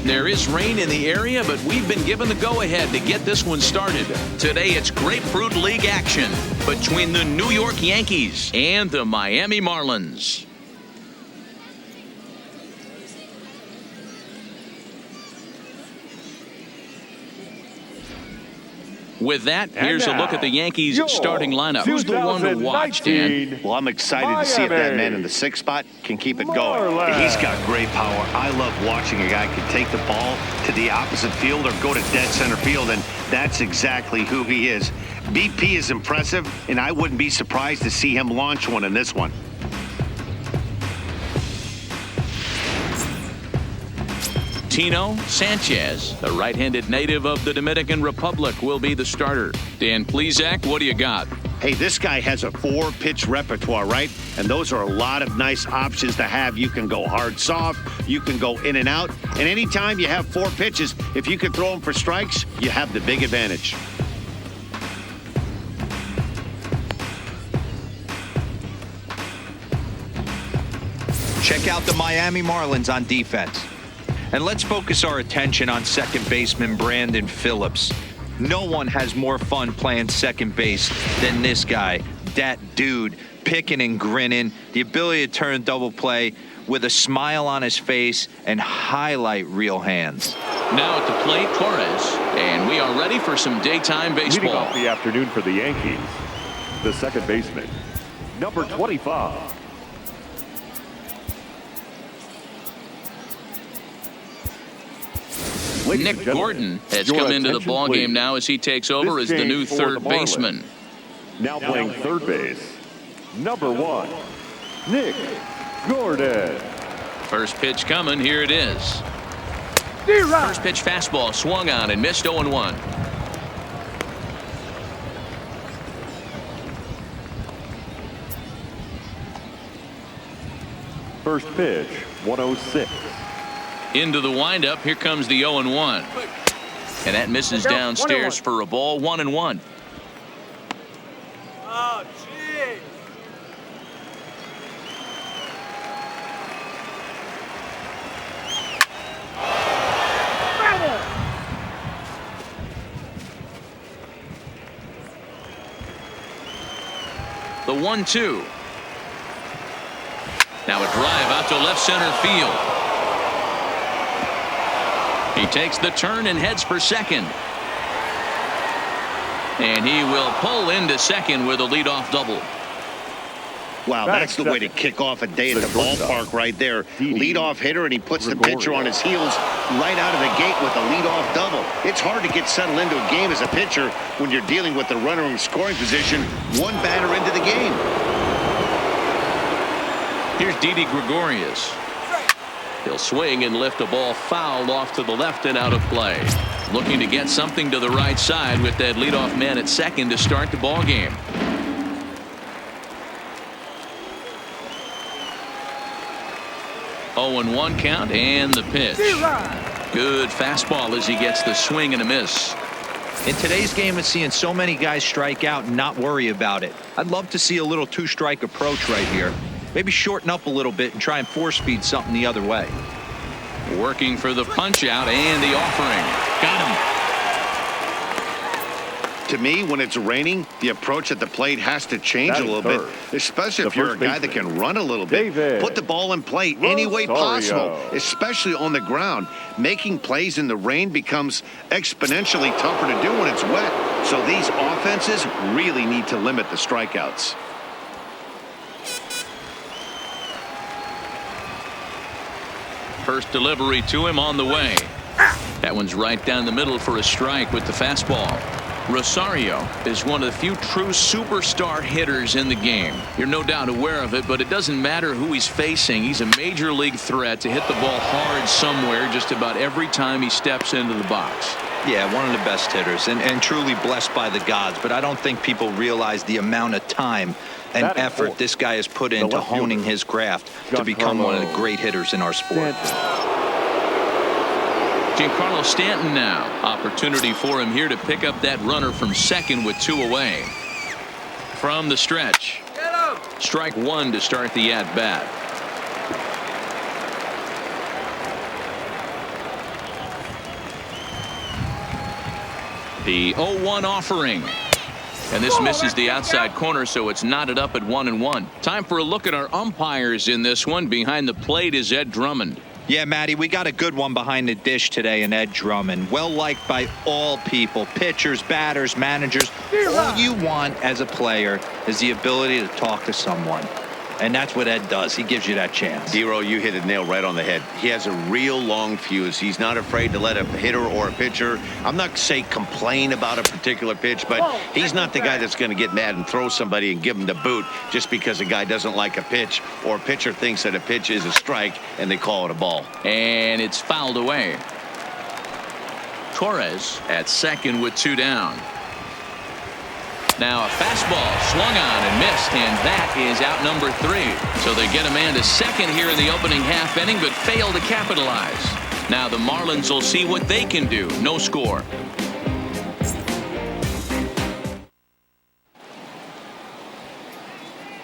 There is rain in the area, but we've been given the go-ahead to get this one started. Today, it's Grapefruit League action between the New York Yankees and the Miami Marlins. With that, here's a look at the Yankees starting lineup. Who's the one to watch, Dan? Well, I'm excited to see if that man in the sixth spot can keep it going. He's got great power. I love watching a guy can take the ball to the opposite field or go to dead center field, and that's exactly who he is. BP is impressive, and I wouldn't be surprised to see him launch one in this one. Tino Sanchez, the right-handed native of the Dominican Republic, will be the starter. Dan Plesac, what do you got? Hey, this guy has a 4-pitch repertoire, right? And those are a lot of nice options to have. You can go hard, soft. You can go in and out. And anytime you have 4 pitches, if you can throw them for strikes, you have the big advantage. Check out the Miami Marlins on defense. And let's focus our attention on second baseman Brandon Phillips. No one has more fun playing second base than this guy. That dude, picking and grinning, the ability to turn double play with a smile on his face and highlight real hands. Now at the plate, Torres, and we are ready for some daytime baseball. Leading off the afternoon for the Yankees, the second baseman, number 25. Nick Gordon has come into the ball game now as he takes over as the new third baseman. Now playing third base, number 1, Nick Gordon. First pitch coming. Here it is. First pitch fastball swung on and missed 0-1. First pitch, 106. Into the windup. Here comes the 0-1. And that misses downstairs for a ball. 1-1. Oh, gee. The 1-2. Now a drive out to left center field. He takes the turn and heads for second. And he will pull into second with a leadoff double. Wow, that's the way to kick off a day at the ballpark right there. Leadoff hitter, and he puts the pitcher on his heels right out of the gate with a leadoff double. It's hard to get settled into a game as a pitcher when you're dealing with the runner in scoring position one batter into the game. Here's Didi Gregorius. He'll swing and lift a ball fouled off to the left and out of play. Looking to get something to the right side with that leadoff man at second to start the ball game. Oh, and 1 count and the pitch. Good fastball as he gets the swing and a miss. In today's game, it's seeing so many guys strike out and not worry about it. I'd love to see a little 2-strike approach right here. Maybe shorten up a little bit and try and force feed something the other way. Working for the punch out and the offering. Got him. To me, when it's raining, the approach at the plate has to change a little bit, especially if you're a guy that can run a little bit. Put the ball in play any way possible, especially on the ground. Making plays in the rain becomes exponentially tougher to do when it's wet. So these offenses really need to limit the strikeouts. First delivery to him on the way. That one's right down the middle for a strike with the fastball. Rosario is one of the few true superstar hitters in the game. You're no doubt aware of it, but it doesn't matter who he's facing. He's a major league threat to hit the ball hard somewhere just about every time he steps into the box. Yeah, one of the best hitters and truly blessed by the gods, but I don't think people realize the amount of time and effort this guy has put into honing his craft to become one of the great hitters in our sport. Giancarlo Stanton now. Opportunity for him here to pick up that runner from second with 2 away. From the stretch. Strike 1 to start the at-bat. The 0-1 offering. And this misses the outside corner, so it's knotted up at 1-1. Time for a look at our umpires in this one. Behind the plate is Ed Drummond. Yeah, Matty, we got a good one behind the dish today in Ed Drummond. Well liked by all people, pitchers, batters, managers. All you want as a player is the ability to talk to someone. And that's what Ed does. He gives you that chance. Dero, you hit a nail right on the head. He has a real long fuse. He's not afraid to let a hitter or a pitcher, I'm not saying complain about a particular pitch, but he's not the guy that's going to get mad and throw somebody and give him the boot just because a guy doesn't like a pitch or a pitcher thinks that a pitch is a strike and they call it a ball. And it's fouled away. Torres at second with 2 down. Now a fastball swung on and missed, and that is out number 3. So they get a man to second here in the opening half inning, but fail to capitalize. Now the Marlins will see what they can do. No score.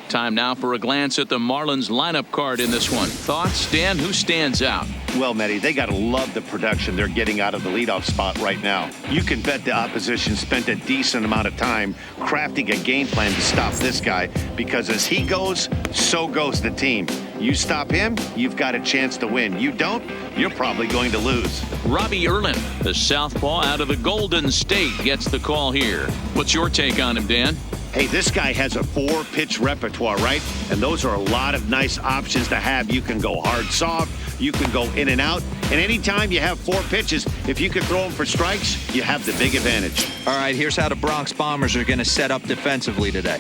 Time now for a glance at the Marlins lineup card in this one. Thoughts, Dan? Who stands out? Well, Matty, they got to love the production they're getting out of the leadoff spot right now. You can bet the opposition spent a decent amount of time crafting a game plan to stop this guy, because as he goes, so goes the team. You stop him, you've got a chance to win. You don't, you're probably going to lose. Robbie Erlin, the southpaw out of the Golden State, gets the call here. What's your take on him, Dan? Hey, this guy has a 4-pitch repertoire, right? And those are a lot of nice options to have. You can go hard, soft. You can go in and out. And anytime you have 4 pitches, if you can throw them for strikes, you have the big advantage. All right, here's how the Bronx Bombers are going to set up defensively today.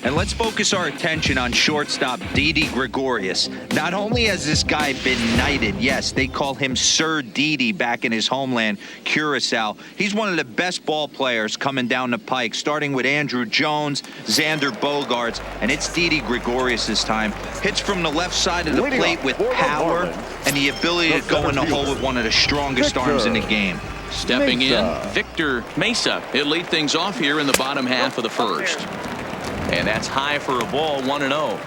And let's focus our attention on shortstop Didi Gregorius. Not only has this guy been knighted, yes, they call him Sir Didi back in his homeland, Curacao. He's one of the best ball players coming down the pike, starting with Andrew Jones, Xander Bogaerts, and it's Didi Gregorius this time. Hits from the left side of the plate with power and the ability to go in the hole with one of the strongest arms in the game. Stepping in, Victor Mesa. He'll lead things off here in the bottom half of the first. And that's high for a ball, 1-0.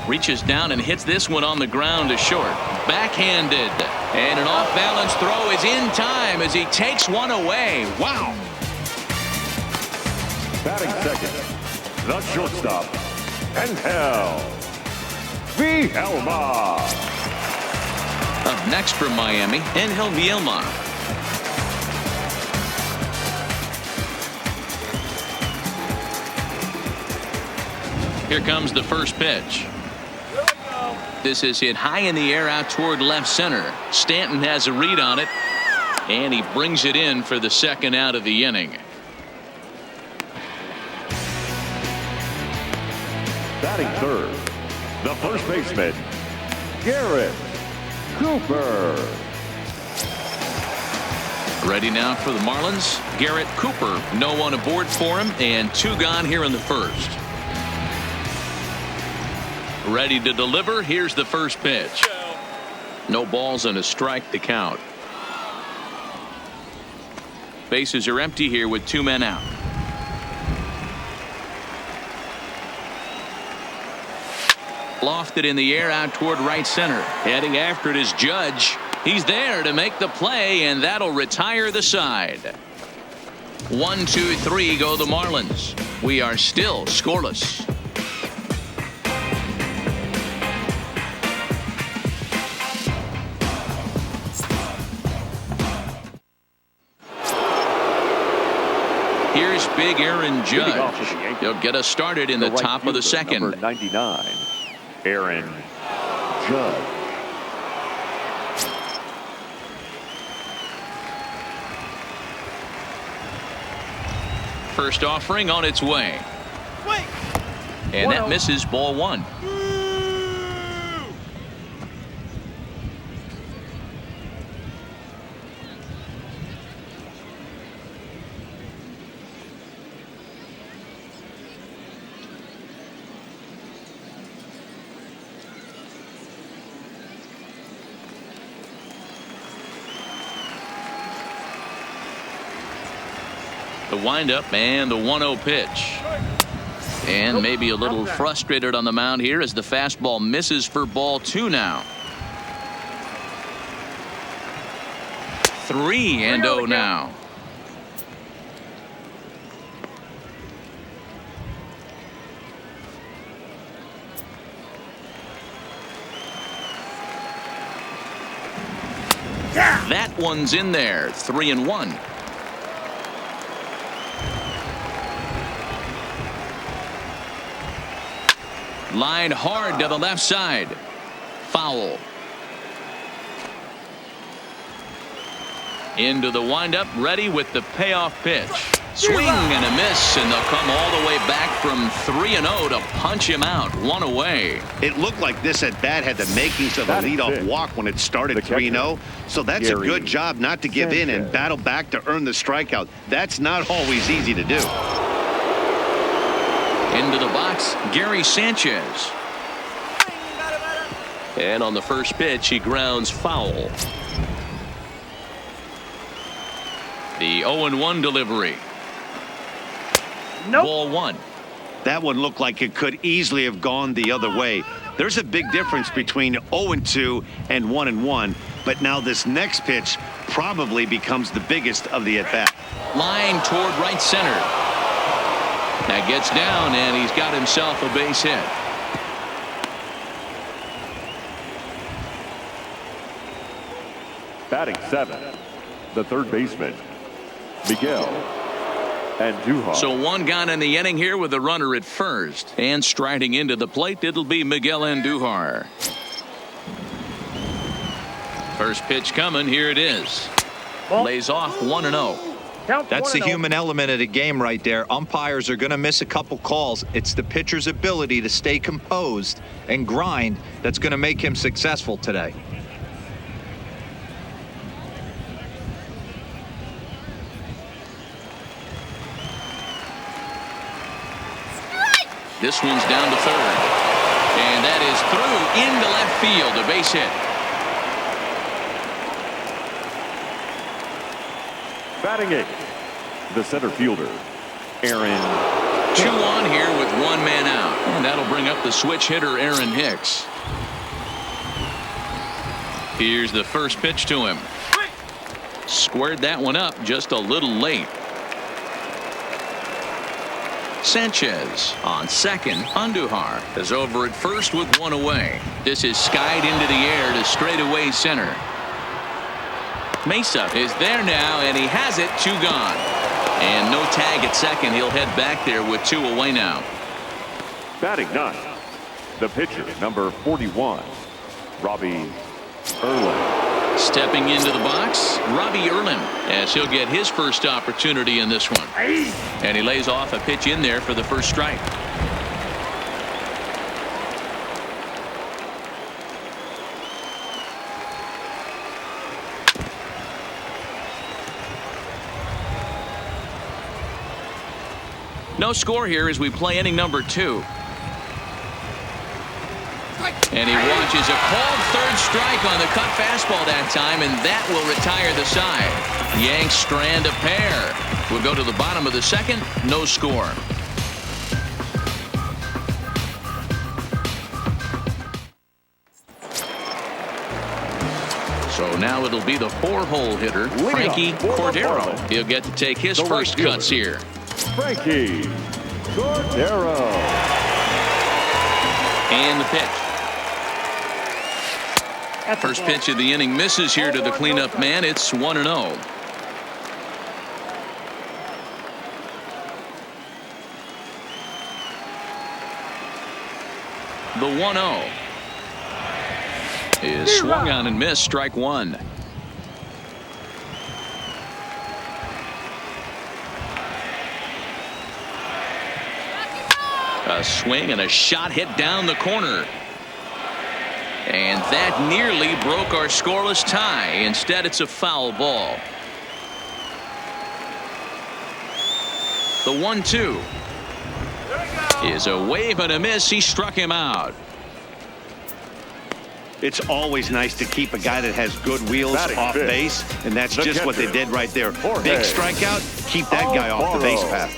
Reaches down and hits this one on the ground to short. Backhanded. And an off-balance throw is in time as he takes one away. Wow. Batting second, the shortstop, Angel Vielma. Up next from Miami, Angel Vielma. Here comes the first pitch. This is hit high in the air out toward left center. Stanton has a read on it, and he brings it in for the second out of the inning. Batting third, the first baseman, Garrett Cooper. Ready now for the Marlins. Garrett Cooper, no one aboard for him, and 2 gone here in the first. Ready to deliver. Here's the first pitch. No balls and a strike to count. Bases are empty here with 2 men out. Lofted in the air out toward right center. Heading after it is Judge. He's there to make the play, and that'll retire the side. 1, 2, 3 go the Marlins. We are still scoreless. Here's big Aaron Judge. He'll get us started in the top of the second. Number 99, Aaron Judge. First offering on its way. And that misses, ball 1. The windup and the 1-0 pitch. And maybe a little frustrated on the mound here as the fastball misses for ball 2 now. 3-0 now. That one's in there. 3-1. Line hard to the left side. Foul. Into the windup, ready with the payoff pitch. Swing and a miss, and they'll come all the way back from 3-0 to punch him out. 1 away. It looked like this at bat had the makings of a leadoff walk when it started 3-0. So that's a good job not to give in and battle back to earn the strikeout. That's not always easy to do. Into the box, Gary Sanchez. And on the first pitch, he grounds foul. The 0-1 delivery. Nope. Ball 1. That one looked like it could easily have gone the other way. There's a big difference between 0-2 and 1-1, but now this next pitch probably becomes the biggest of the at-bat. Line toward right center. That gets down, and he's got himself a base hit. Batting 7, the third baseman, Miguel Andujar. So one gone in the inning here with a runner at first. And striding into the plate, it'll be Miguel Andujar. First pitch coming. Here it is. Lays off 1-0. That's the human element of the game right there. Umpires are going to miss a couple calls. It's the pitcher's ability to stay composed and grind that's going to make him successful today. This one's down to third. And that is through into left field. A base hit. Batting 8, the center fielder, Aaron. 2 on here with 1 man out. And that'll bring up the switch hitter, Aaron Hicks. Here's the first pitch to him. Squared that one up just a little late. Sanchez on second. Andujar is over at first with 1 away. This is skied into the air to straightaway center. Mesa is there now, and he has it. 2 gone. And no tag at second. He'll head back there with 2 away now. Batting 9, the pitcher, number 41, Robbie Erlin. Stepping into the box, Robbie Erlin, as he'll get his first opportunity in this one. And he lays off a pitch in there for the first strike. No score here as we play inning number 2. And he watches a called third strike on the cut fastball that time, and that will retire the side. Yanks strand a pair. We'll go to the bottom of the second. No score. So now it'll be the 4-hole hitter, Frankie Cordero. He'll get to take his first cuts here. Frankie Cordero. And the pitch. First pitch of the inning misses here to the cleanup man. It's 1-0. The 1-0 is swung on and missed. Strike 1. A swing and a shot hit down the corner. And that nearly broke our scoreless tie. Instead, it's a foul ball. The 1-2 is a wave and a miss. He struck him out. It's always nice to keep a guy that has good wheels off base, and that's just what they did right there. Big strikeout, keep that guy off the base path.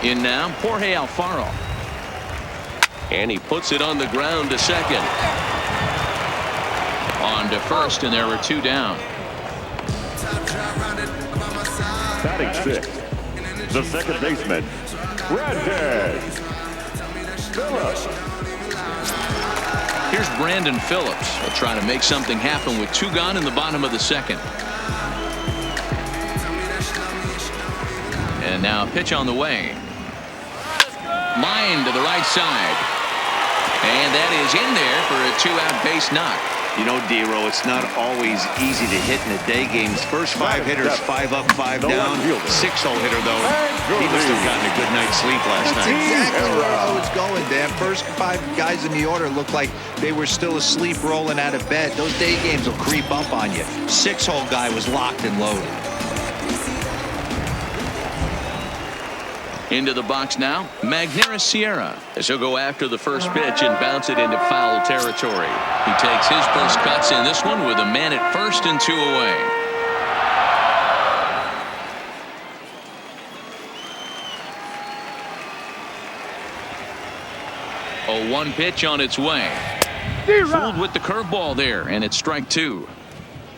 In now, Jorge Alfaro. And he puts it on the ground to second. On to first, and there were 2 down. Batting 6th, the second baseman, Brandon Phillips. Here's Brandon Phillips. He'll try to make something happen with 2 gone in the bottom of the second. And now a pitch on the way. Line to the right side. And that is in there for a 2-out base knock. You know, D-Row, it's not always easy to hit in the day games. First 5 hitters, 5 up, 5 down. 6-hole hitter, though, he must have gotten a good night's sleep last night. Exactly where I was going, Dan. First 5 guys in the order looked like they were still asleep rolling out of bed. Those day games will creep up on you. 6-hole guy was locked and loaded. Into the box now, Magneuris Sierra, as he'll go after the first pitch and bounce it into foul territory. He takes his first cuts in this one with a man at first and 2 away. A 1 pitch on its way. Fooled with the curveball there, and it's strike 2.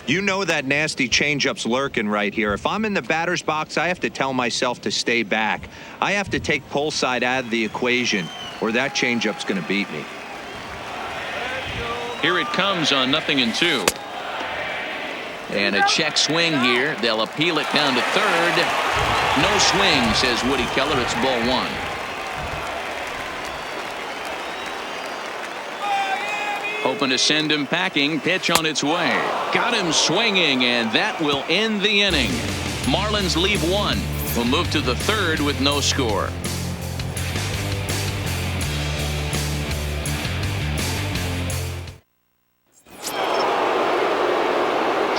You know that nasty changeup's lurking right here. If I'm in the batter's box, I have to tell myself to stay back. I have to take pull side out of the equation, or that changeup's going to beat me. Here it comes on 0-2. And a check swing here. They'll appeal it down to third. No swing, says Woody Keller. It's ball 1. Hoping to send him packing. Pitch on its way. Got him swinging, and that will end the inning. Marlins leave 1. We'll move to the 3rd with no score.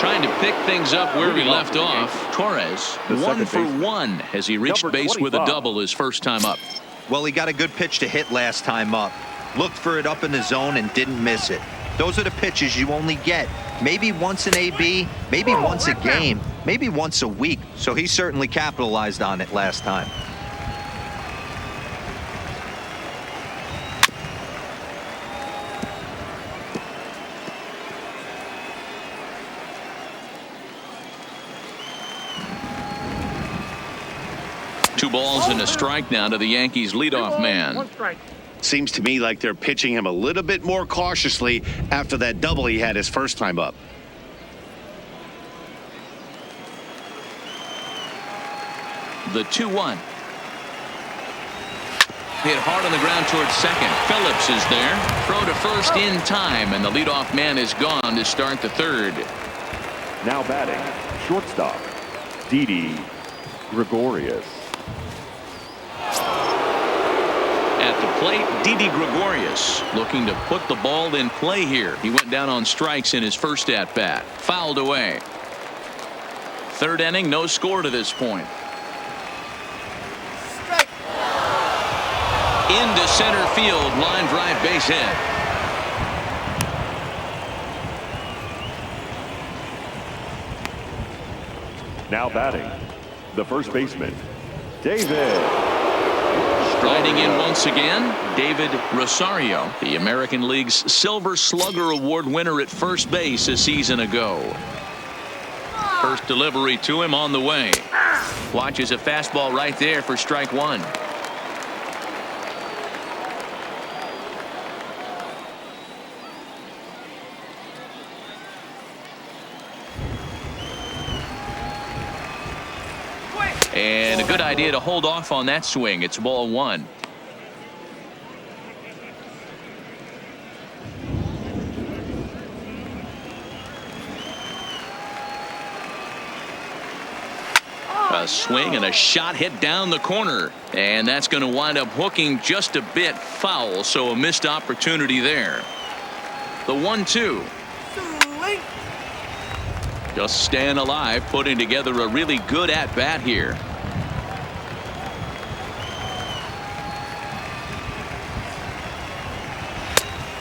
Trying to pick things up where we left off. Torres, 1 for 1 as he reached base with a double his first time up. Well, he got a good pitch to hit last time up. Looked for it up in the zone and didn't miss it. Those are the pitches you only get maybe once in AB, maybe once a game, maybe once a week. So he certainly capitalized on it last time. Two balls and a strike now to the Yankees leadoff man. 1 strike. Seems to me like they're pitching him a little bit more cautiously after that double he had his first time up. The 2-1. Hit hard on the ground towards second. Phillips is there. Throw to first in time, and the leadoff man is gone to start the 3rd. Now batting, shortstop, Didi Gregorius. At the plate, Didi Gregorius looking to put the ball in play here. He went down on strikes in his first at-bat. Fouled away. 3rd inning, no score to this point. Into center field, line drive, base hit. Now batting, the first baseman, David. Striding in once again, David Rosario, the American League's Silver Slugger Award winner at first base a season ago. First delivery to him on the way. Watches a fastball right there for strike 1. And a good idea to hold off on that swing. It's ball 1. A swing and a shot hit down the corner. And that's going to wind up hooking just a bit foul. So a missed opportunity there. The 1-2. Just staying alive, putting together a really good at-bat here.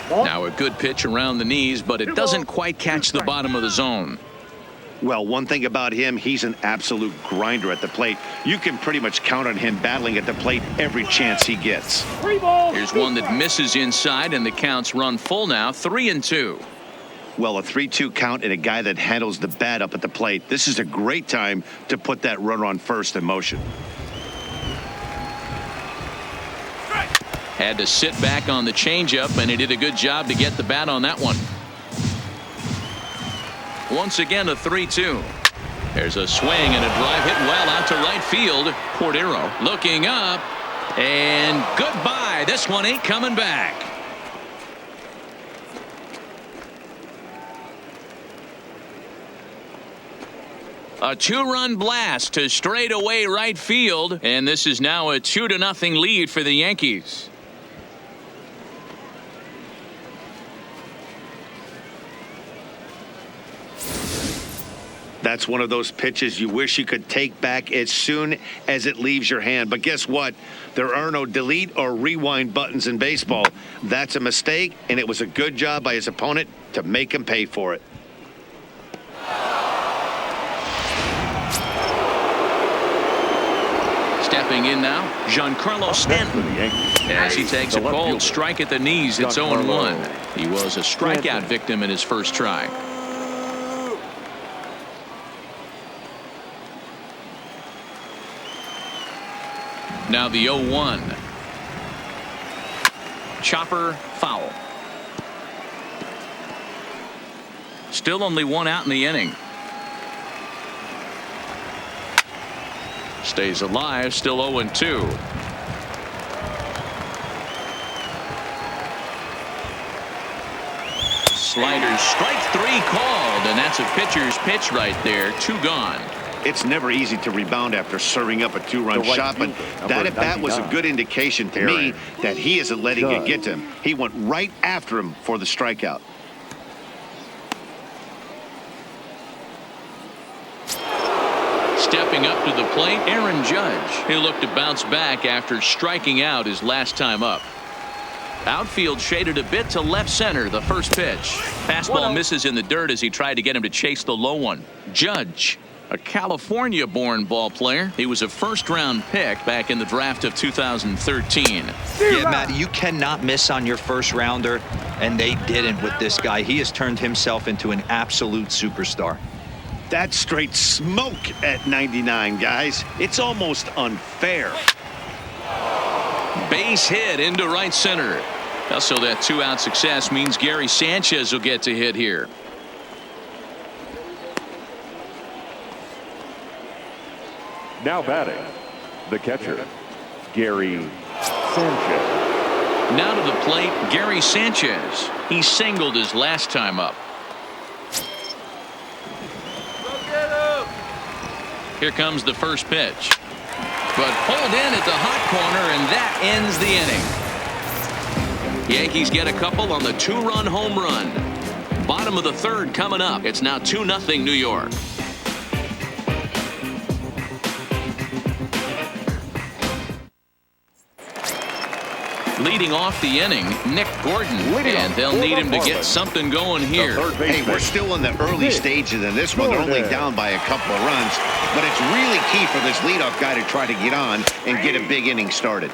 Now a good pitch around the knees, but it doesn't quite catch the bottom of the zone. Well, one thing about him, he's an absolute grinder at the plate. You can pretty much count on him battling at the plate every chance he gets. Here's one that misses inside, and the count's run full now, 3-2. Well, a 3-2 count and a guy that handles the bat up at the plate. This is a great time to put that runner on first in motion. Had to sit back on the changeup, and he did a good job to get the bat on that one. Once again, a 3-2. There's a swing and a drive hit well out to right field. Cordero looking up, and goodbye. This one ain't coming back. A 2-run blast to straightaway right field, and this is now a 2-0 lead for the Yankees. That's one of those pitches you wish you could take back as soon as it leaves your hand. But guess what? There are no delete or rewind buttons in baseball. That's a mistake, and it was a good job by his opponent to make him pay for it. Stepping in now, Giancarlo Stanton. As he takes a cold strike at the knees, it's 0-1. He was a strikeout victim in his first try. Now the 0-1. Chopper foul. Still only one out in the inning. Stays alive, still 0-2. Slider, strike 3 called, and that's a pitcher's pitch right there. 2 gone. It's never easy to rebound after serving up a 2-run shot, but that at bat was a good indication to me that he isn't letting it get to him. He went right after him for the strikeout. Stepping up to the plate, Aaron Judge. He looked to bounce back after striking out his last time up. Outfield shaded a bit to left center, the first pitch. Fastball misses in the dirt as he tried to get him to chase the low one. Judge, a California-born ball player. He was a first-round pick back in the draft of 2013. Yeah, Matt, you cannot miss on your first rounder, and they didn't with this guy. He has turned himself into an absolute superstar. That's straight smoke at 99, guys. It's almost unfair. Base hit into right center. Also, that 2-out success means Gary Sanchez will get to hit here. Now batting, the catcher, Gary Sanchez. Now to the plate, Gary Sanchez. He singled his last time up. Here comes the first pitch. But pulled in at the hot corner, and that ends the inning. Yankees get a couple on the 2-run home run. Bottom of the third coming up. It's now 2-0 New York. Leading off the inning, Nick Gordon, and they'll need him to get something going here. Hey, we're still in the early stages in this one. They're only down by a couple of runs, but it's really key for this leadoff guy to try to get on and get a big inning started.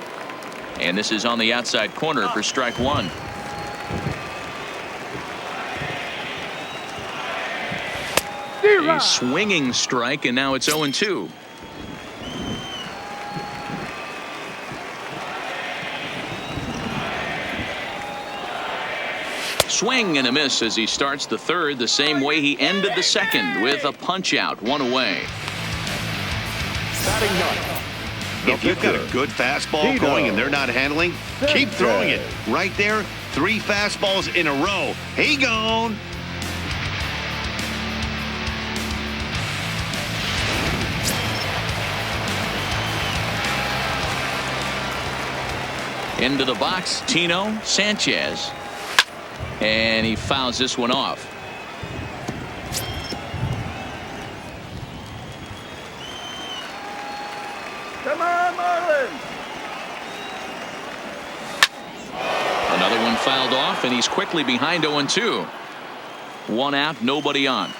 And this is on the outside corner for strike 1. A swinging strike, and now it's 0-2. Swing and a miss as he starts the third the same way he ended the second, with a punch out, 1 away. Batting ninth, If you've got a good fastball going and they're not handling, keep throwing it. Right there, 3 fastballs in a row. He gone. Into the box, Tino Sanchez. And he fouls this one off. Come on, Marlins! Another one fouled off, and he's quickly behind 0-2. 1 out, nobody on.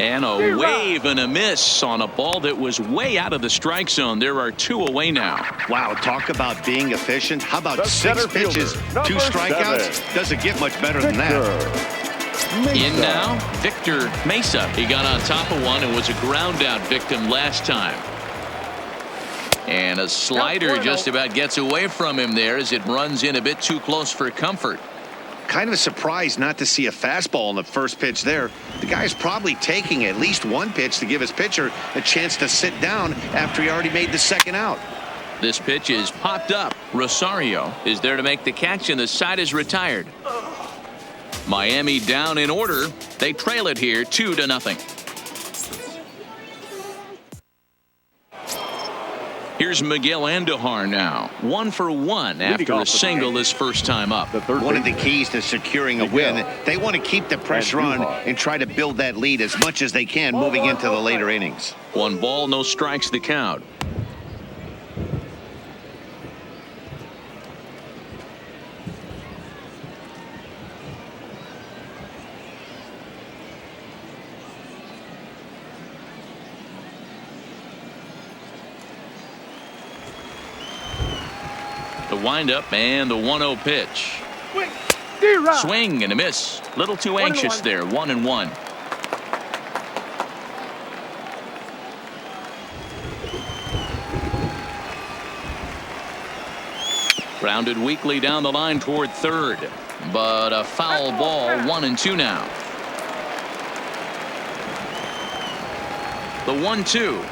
And a wave and a miss on a ball that was way out of the strike zone. There are 2 away now. Wow, talk about being efficient. How about The 6 pitches, 2 strikeouts? 7. Doesn't get much better than that. In now, Victor Mesa. He got on top of one and was a ground out victim last time. And a slider just about gets away from him there as it runs in a bit too close for comfort. Kind of a surprise not to see a fastball on the first pitch there. The guy's probably taking at least 1 pitch to give his pitcher a chance to sit down after he already made the second out. This pitch is popped up. Rosario is there to make the catch, and the side is retired. Miami down in order. They trail it here 2-0. Here's Miguel Andujar now. 1 for 1 after a single this first time up. One of the keys to securing a win, they want to keep the pressure on and try to build that lead as much as they can moving into the later innings. 1 ball, no strikes the count. The windup and the 1-0 pitch. Swing and a miss. Little too anxious there. 1-1. Grounded weakly down the line toward third, but a foul ball. 1-2 now. The 1-2.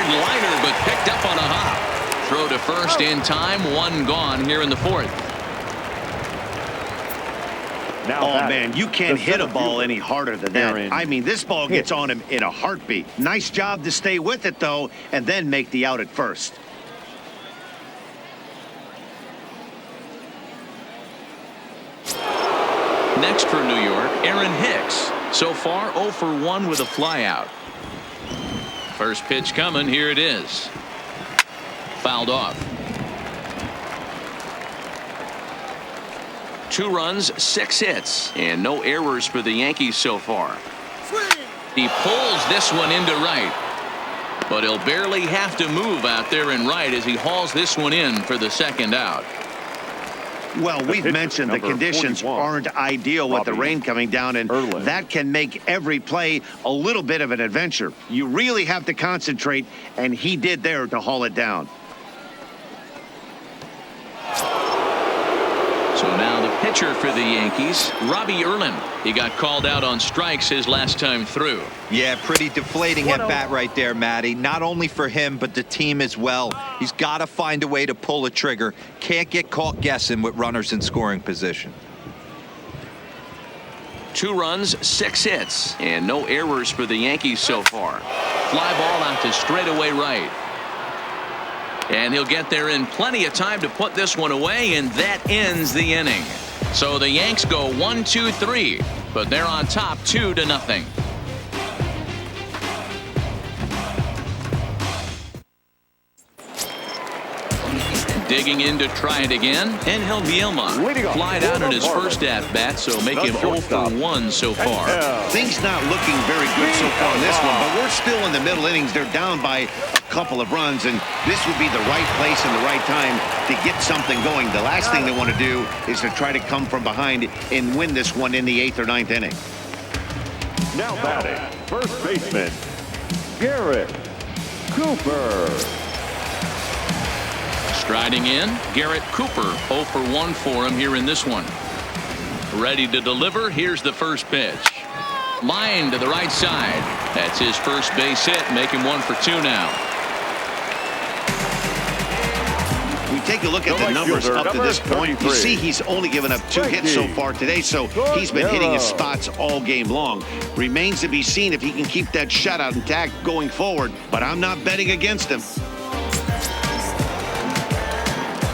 Liner, but picked up on a hop. Throw to first in time. 1 gone here in the 4th. Oh man, you can't hit a ball any harder than that. I mean, this ball gets on him in a heartbeat. Nice job to stay with it though, and then make the out at first. Next for New York, Aaron Hicks. So far 0 for 1 with a flyout. First pitch coming. Here it is. Fouled off. 2 runs, 6 hits, and no errors for the Yankees so far. He pulls this one into right, but he'll barely have to move out there in right as he hauls this one in for the second out. Well, we've mentioned the conditions aren't ideal with the rain coming down, and that can make every play a little bit of an adventure. You really have to concentrate, and he did there to haul it down. So now the pitcher for the Yankees, Robbie Erlin. He got called out on strikes his last time through. Yeah, pretty deflating at bat right there, Matty. Not only for him, but the team as well. He's got to find a way to pull a trigger. Can't get caught guessing with runners in scoring position. 2 runs, 6 hits, and no errors for the Yankees so far. Fly ball out to straightaway right. And he'll get there in plenty of time to put this one away, and that ends the inning. So the Yanks go 1-2-3, but they're on top 2-0. Digging in to try it again, and Bielma flied out in his first at-bat, so make him 0 for 1 so far. Things not looking very good so far in this one, but we're still in the middle innings. They're down by a couple of runs, and this would be the right place and the right time to get something going. The last thing they want to do is to try to come from behind and win this one in the 8th or 9th inning. Now batting, first baseman, Garrett Cooper. Striding in, Garrett Cooper. 0 for 1 for him here in this one. Ready to deliver. Here's the first pitch. Line to the right side. That's his first base hit. Make him 1 for 2 now. We take a look at the numbers up to this point. You see he's only given up 2 hits so far today, so he's been hitting his spots all game long. Remains to be seen if he can keep that shutout intact going forward, but I'm not betting against him.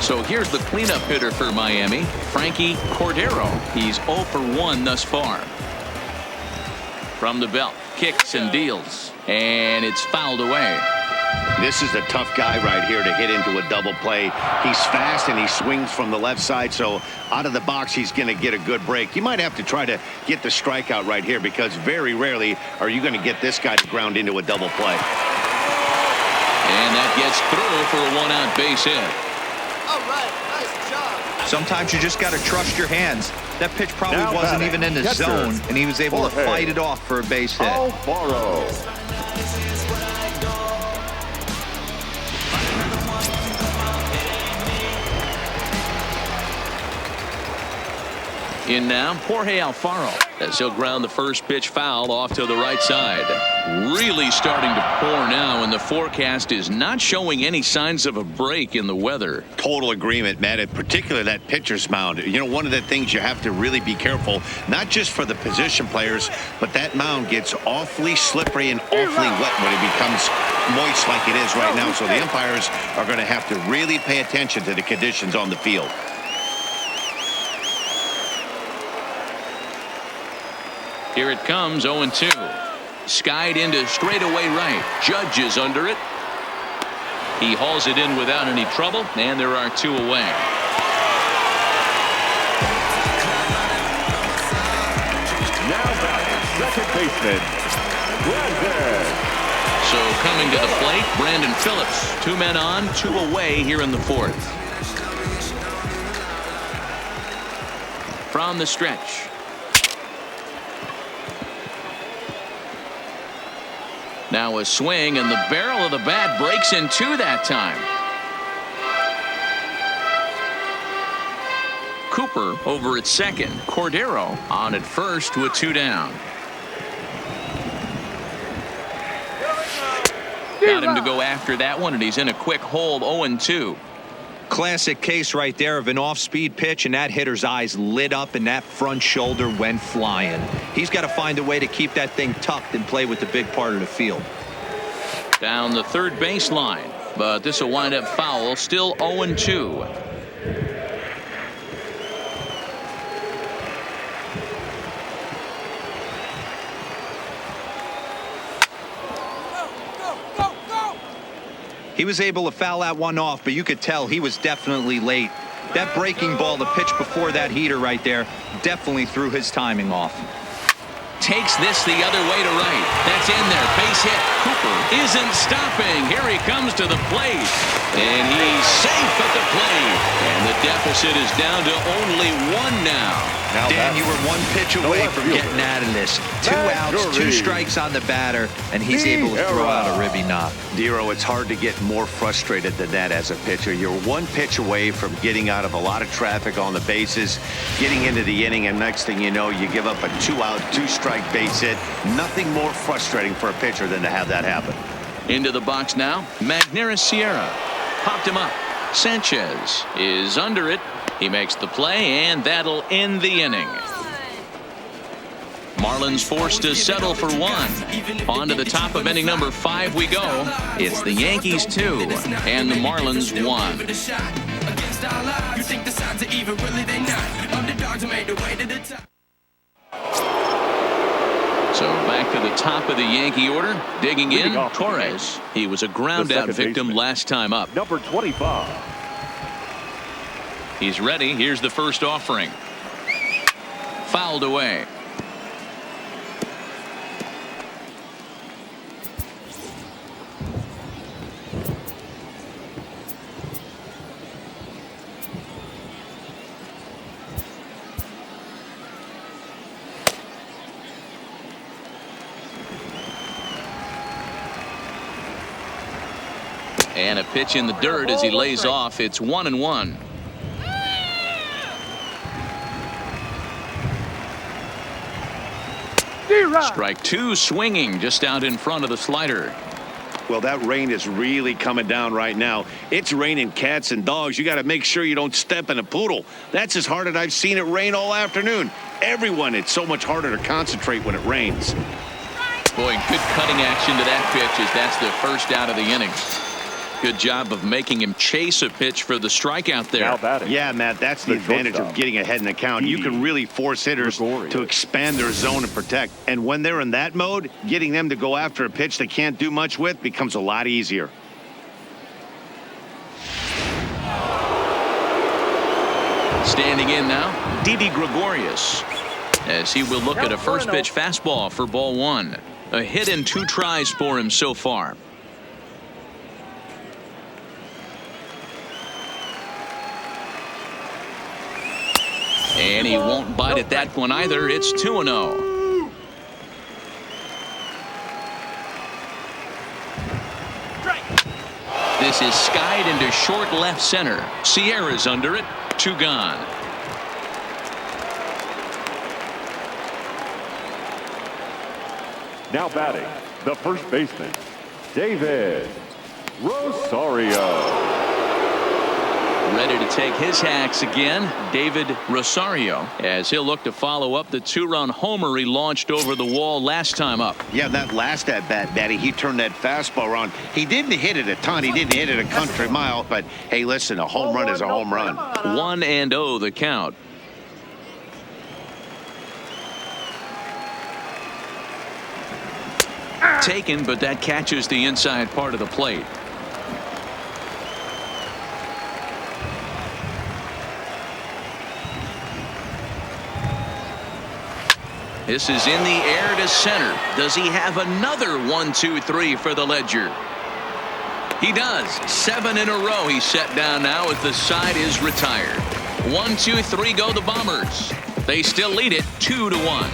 So here's the cleanup hitter for Miami, Frankie Cordero. He's 0 for 1 thus far. From the belt, kicks and deals, and it's fouled away. This is a tough guy right here to hit into a double play. He's fast and he swings from the left side, so out of the box he's going to get a good break. You might have to try to get the strikeout right here because very rarely are you going to get this guy to ground into a double play. And that gets through for a one-out base hit. All right, nice job. Sometimes you just got to trust your hands. That pitch probably Now wasn't batting, even in the catcher, zone, and he was able to Jorge fight it off for a base hit. Alfaro. In now, Jorge Alfaro, as he'll ground the first pitch foul off to the right side. Really starting to pour now, and the forecast is not showing any signs of a break in the weather. Total agreement, Matt, and particularly that pitcher's mound. You know, one of the things you have to really be careful, not just for the position players, but that mound gets awfully slippery and awfully wet when it becomes moist like it is right now. So the umpires are going to have to really pay attention to the conditions on the field. Here it comes, 0-2. Skied into straightaway right. Judge is under it. He hauls it in without any trouble, and there are two away. Now batting, second baseman, Brandon. So coming to the plate, Brandon Phillips. 2 men on, 2 away here in the fourth. From the stretch. Now a swing, and the barrel of the bat breaks in two that time. Cooper over at second. Cordero on at first with 2 down. Got him to go after that one, and he's in a quick hold, 0-2. Classic case right there of an off-speed pitch, and that hitter's eyes lit up and that front shoulder went flying. He's got to find a way to keep that thing tucked and play with the big part of the field. Down the third baseline, but this will wind up foul, still 0-2. He was able to foul that one off, but you could tell he was definitely late. That breaking ball, the pitch before that heater right there, definitely threw his timing off. Takes this the other way to right. That's in there. Base hit. Cooper isn't stopping. Here he comes to the plate. And he's safe at the plate. And the deficit is down to only 1 now. Dan, you were 1 pitch away from getting out of this. 2 outs, 2 strikes on the batter, and he's able to throw out a ribby knock. Dero, it's hard to get more frustrated than that as a pitcher. You're 1 pitch away from getting out of a lot of traffic on the bases, getting into the inning, and next thing you know, you give up a 2-out, 2-strike base hit. Nothing more frustrating for a pitcher than to have that happen. Into the box now. Magneuris Sierra popped him up. Sanchez is under it. He makes the play, and that'll end the inning. Marlins forced to settle for 1. On to the top of inning number 5 we go. It's the Yankees 2 and the Marlins 1. So back to the top of the Yankee order. Digging in, Torres. He was a ground-out victim last time up. Number 25. He's ready. Here's the first offering. Fouled away. And a pitch in the dirt as he lays off. It's 1-1. Strike 2 swinging just out in front of the slider. Well, that rain is really coming down right now. It's raining cats and dogs. You got to make sure you don't step in a poodle. That's as hard as I've seen it rain all afternoon. Everyone, it's so much harder to concentrate when it rains. Boy, good cutting action to that pitch as that's the first out of the inning. Good job of making him chase a pitch for the strikeout there. Now batting. Yeah, Matt, that's the advantage of getting ahead in the count. You can really force hitters to expand their zone and protect. And when they're in that mode, getting them to go after a pitch they can't do much with becomes a lot easier. Standing in now, Didi Gregorius, as he will look at a first pitch fastball for ball one. A hit and 2 tries for him so far. And he won't bite at that one either. It's 2-0. This is skied into short left center. Sierra's under it. 2 gone. Now batting, the first baseman, David Rosario. Ready to take his hacks again, David Rosario, as he'll look to follow up the 2-run homer he launched over the wall last time up. Yeah, that last at-bat, Daddy, he turned that fastball around. He didn't hit it a ton. He didn't hit it a country mile. But, hey, listen, a home run is a home run. 1-0 the count. Taken, but that catches the inside part of the plate. This is in the air to center. Does he have another 1-2-3 for the ledger? He does. 7 in a row he's set down now as the side is retired. 1-2-3 go the Bombers. They still lead it 2-1.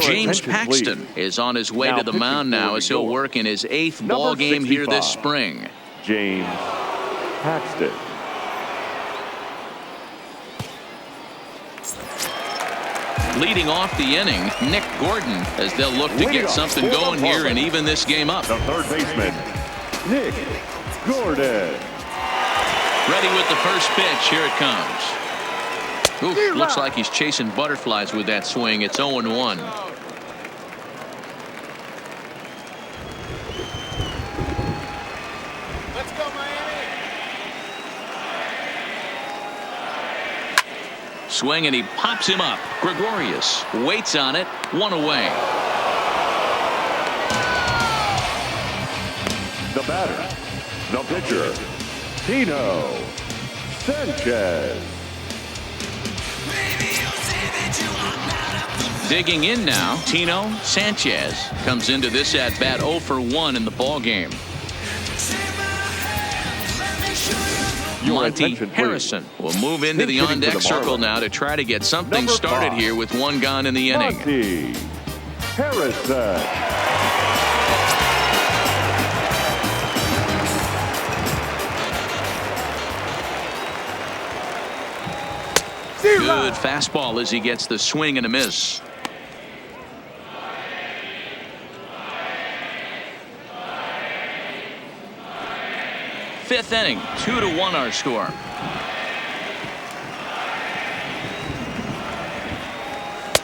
James Paxton is on his way to the mound now as he'll work in his 8th ball game here this spring. James Paxton. Leading off the inning, Nick Gordon, as they'll look to get something going here and even this game up. The third baseman, Nick Gordon. Ready with the first pitch. Here it comes. Ooh, looks like he's chasing butterflies with that swing. It's 0-1. Let's go, Miami. Swing, and he pops him up. Gregorius waits on it. 1 away. The batter, the pitcher, Tino Sanchez. Digging in now, Tino Sanchez comes into this at bat 0 for 1 in the ball game. Monty Harrison will move into the on-deck circle now to try to get something started here with 1 gone in the inning. Monty Harrison. Good fastball as he gets the swing and a miss. Fifth inning, 2-1 our score.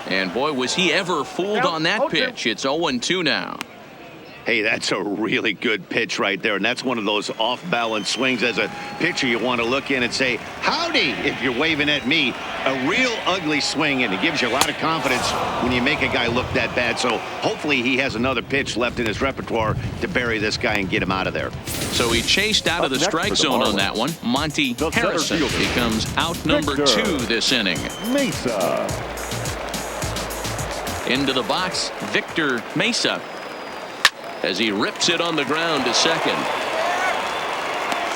And boy, was he ever fooled on that pitch. It's 0-2 now. Hey, that's a really good pitch right there. And that's one of those off-balance swings. As a pitcher, you want to look in and say, howdy, if you're waving at me. A real ugly swing, and it gives you a lot of confidence when you make a guy look that bad. So hopefully he has another pitch left in his repertoire to bury this guy and get him out of there. So he chased out of the strike zone on that one. Monty Harrison becomes out number 2 this inning. Mesa. Into the box, Victor Mesa, as he rips it on the ground to second.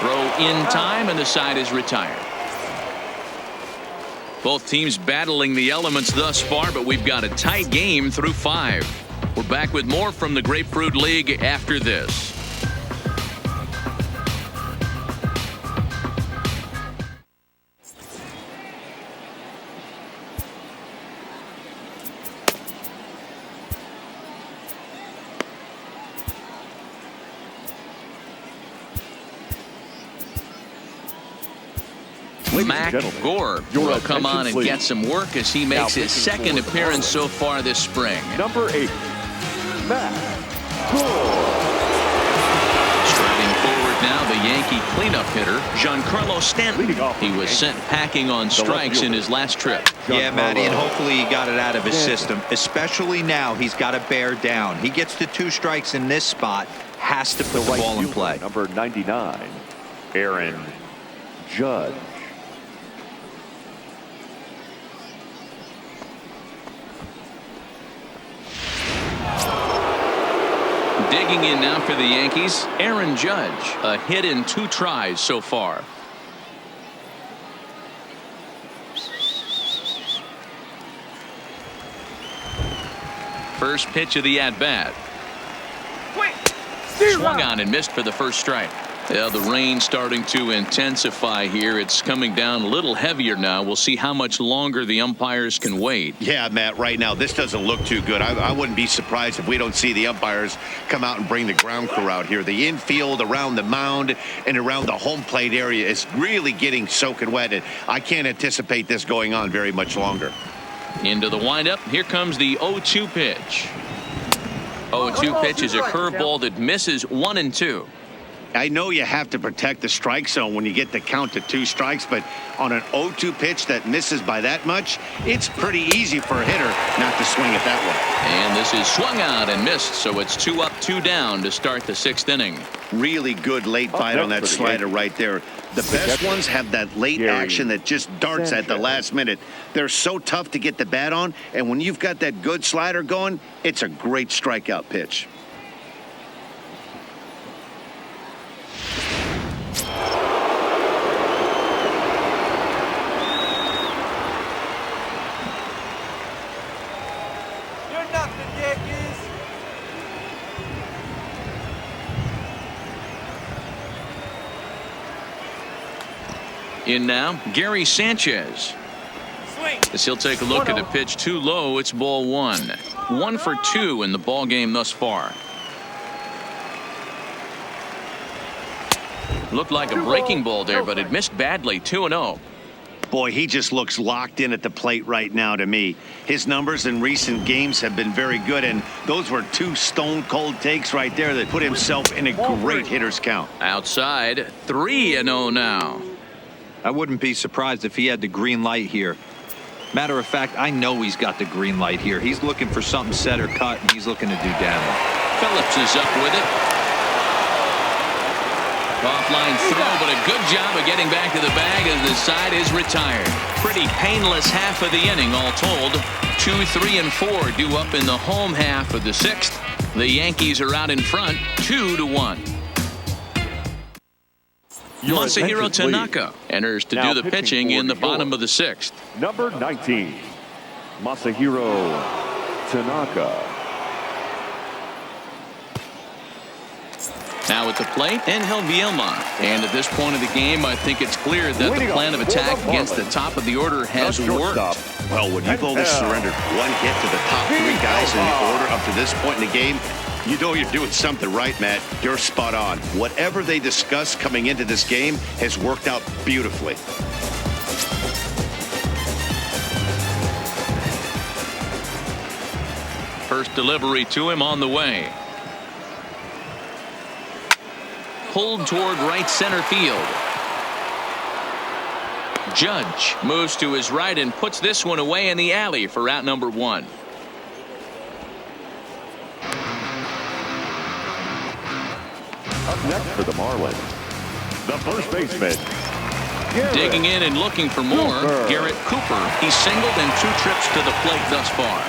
Throw in time, and the side is retired. Both teams battling the elements thus far, but we've got a tight game through 5. We're back with more from the Grapefruit League after this. Mac Gore will come on and get some work as he makes his second appearance so far this spring. Number 8, Mac Gore. Yankee cleanup hitter, Giancarlo Stanton. He was sent packing on strikes in his last trip. Yeah, Matty, and hopefully he got it out of his system, especially now. He's got to bear down. He gets to 2 strikes in this spot, has to put the ball in play. Number 99, Aaron Judge. Digging in now for the Yankees, Aaron Judge. A hit in 2 tries so far. First pitch of the at-bat. Swung on and missed for the first strike. Yeah, the rain starting to intensify here. It's coming down a little heavier now. We'll see how much longer the umpires can wait. Yeah, Matt, right now, this doesn't look too good. I wouldn't be surprised if we don't see the umpires come out and bring the ground crew out here. The infield around the mound and around the home plate area is really getting soaking wet, and I can't anticipate this going on very much longer. Into the windup. Here comes the 0-2 pitch. 0-2 pitch is a curveball that misses 1 and 2. I know you have to protect the strike zone when you get the count to 2 strikes, but on an 0-2 pitch that misses by that much, it's pretty easy for a hitter not to swing it that way. And this is swung out and missed, so it's 2 up, 2 down to start the 6th inning. Really good late bite on that slider right there. The best ones have that late action that just darts at the last minute. They're so tough to get the bat on, and when you've got that good slider going, it's a great strikeout pitch. In now, Gary Sanchez. As he'll take a look at the pitch too low, it's ball 1. 1 for 2 in the ball game thus far. Looked like a breaking ball there, but it missed badly. 2-0. Boy, he just looks locked in at the plate right now to me. His numbers in recent games have been very good, and those were 2 stone-cold takes right there that put himself in a great hitter's count. Outside, 3-0 now. I wouldn't be surprised if he had the green light here. Matter of fact, I know he's got the green light here. He's looking for something set or cut, and he's looking to do damage. Phillips is up with it. Offline throw, but a good job of getting back to the bag as the side is retired. Pretty painless half of the inning, all told. 2, 3, and 4 due up in the home half of the 6th. The Yankees are out in front, 2-1. Masahiro Tanaka enters to do the pitching in the bottom of the 6th. Number 19, Masahiro Tanaka. Now at the plate, Angel Vielma. And at this point of the game, I think it's clear that the plan of attack against the top of the order has worked. Well, when you've only surrendered 1 hit to the top 3 guys in the order up to this point in the game, you know you're doing something right, Matt. You're spot on. Whatever they discussed coming into this game has worked out beautifully. First delivery to him on the way. Pulled toward right center field. Judge moves to his right and puts this one away in the alley for out number 1. Up next for the Marlins, the first baseman. Digging in and looking for more, Garrett Cooper. He's singled in 2 trips to the plate thus far.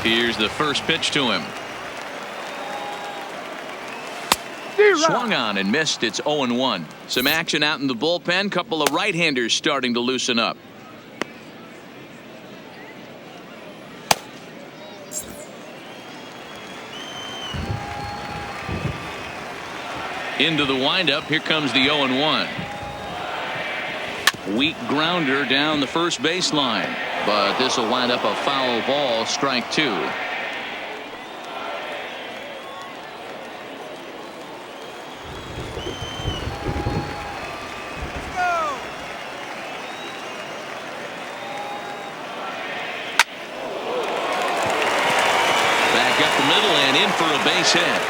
Here's the first pitch to him. Swung on and missed. It's 0-1. Some action out in the bullpen. Couple of right-handers starting to loosen up. Into the windup. Here comes the 0-1. Weak grounder down the first baseline, but this will wind up a foul ball. Strike 2. Back up the middle and in for a base hit.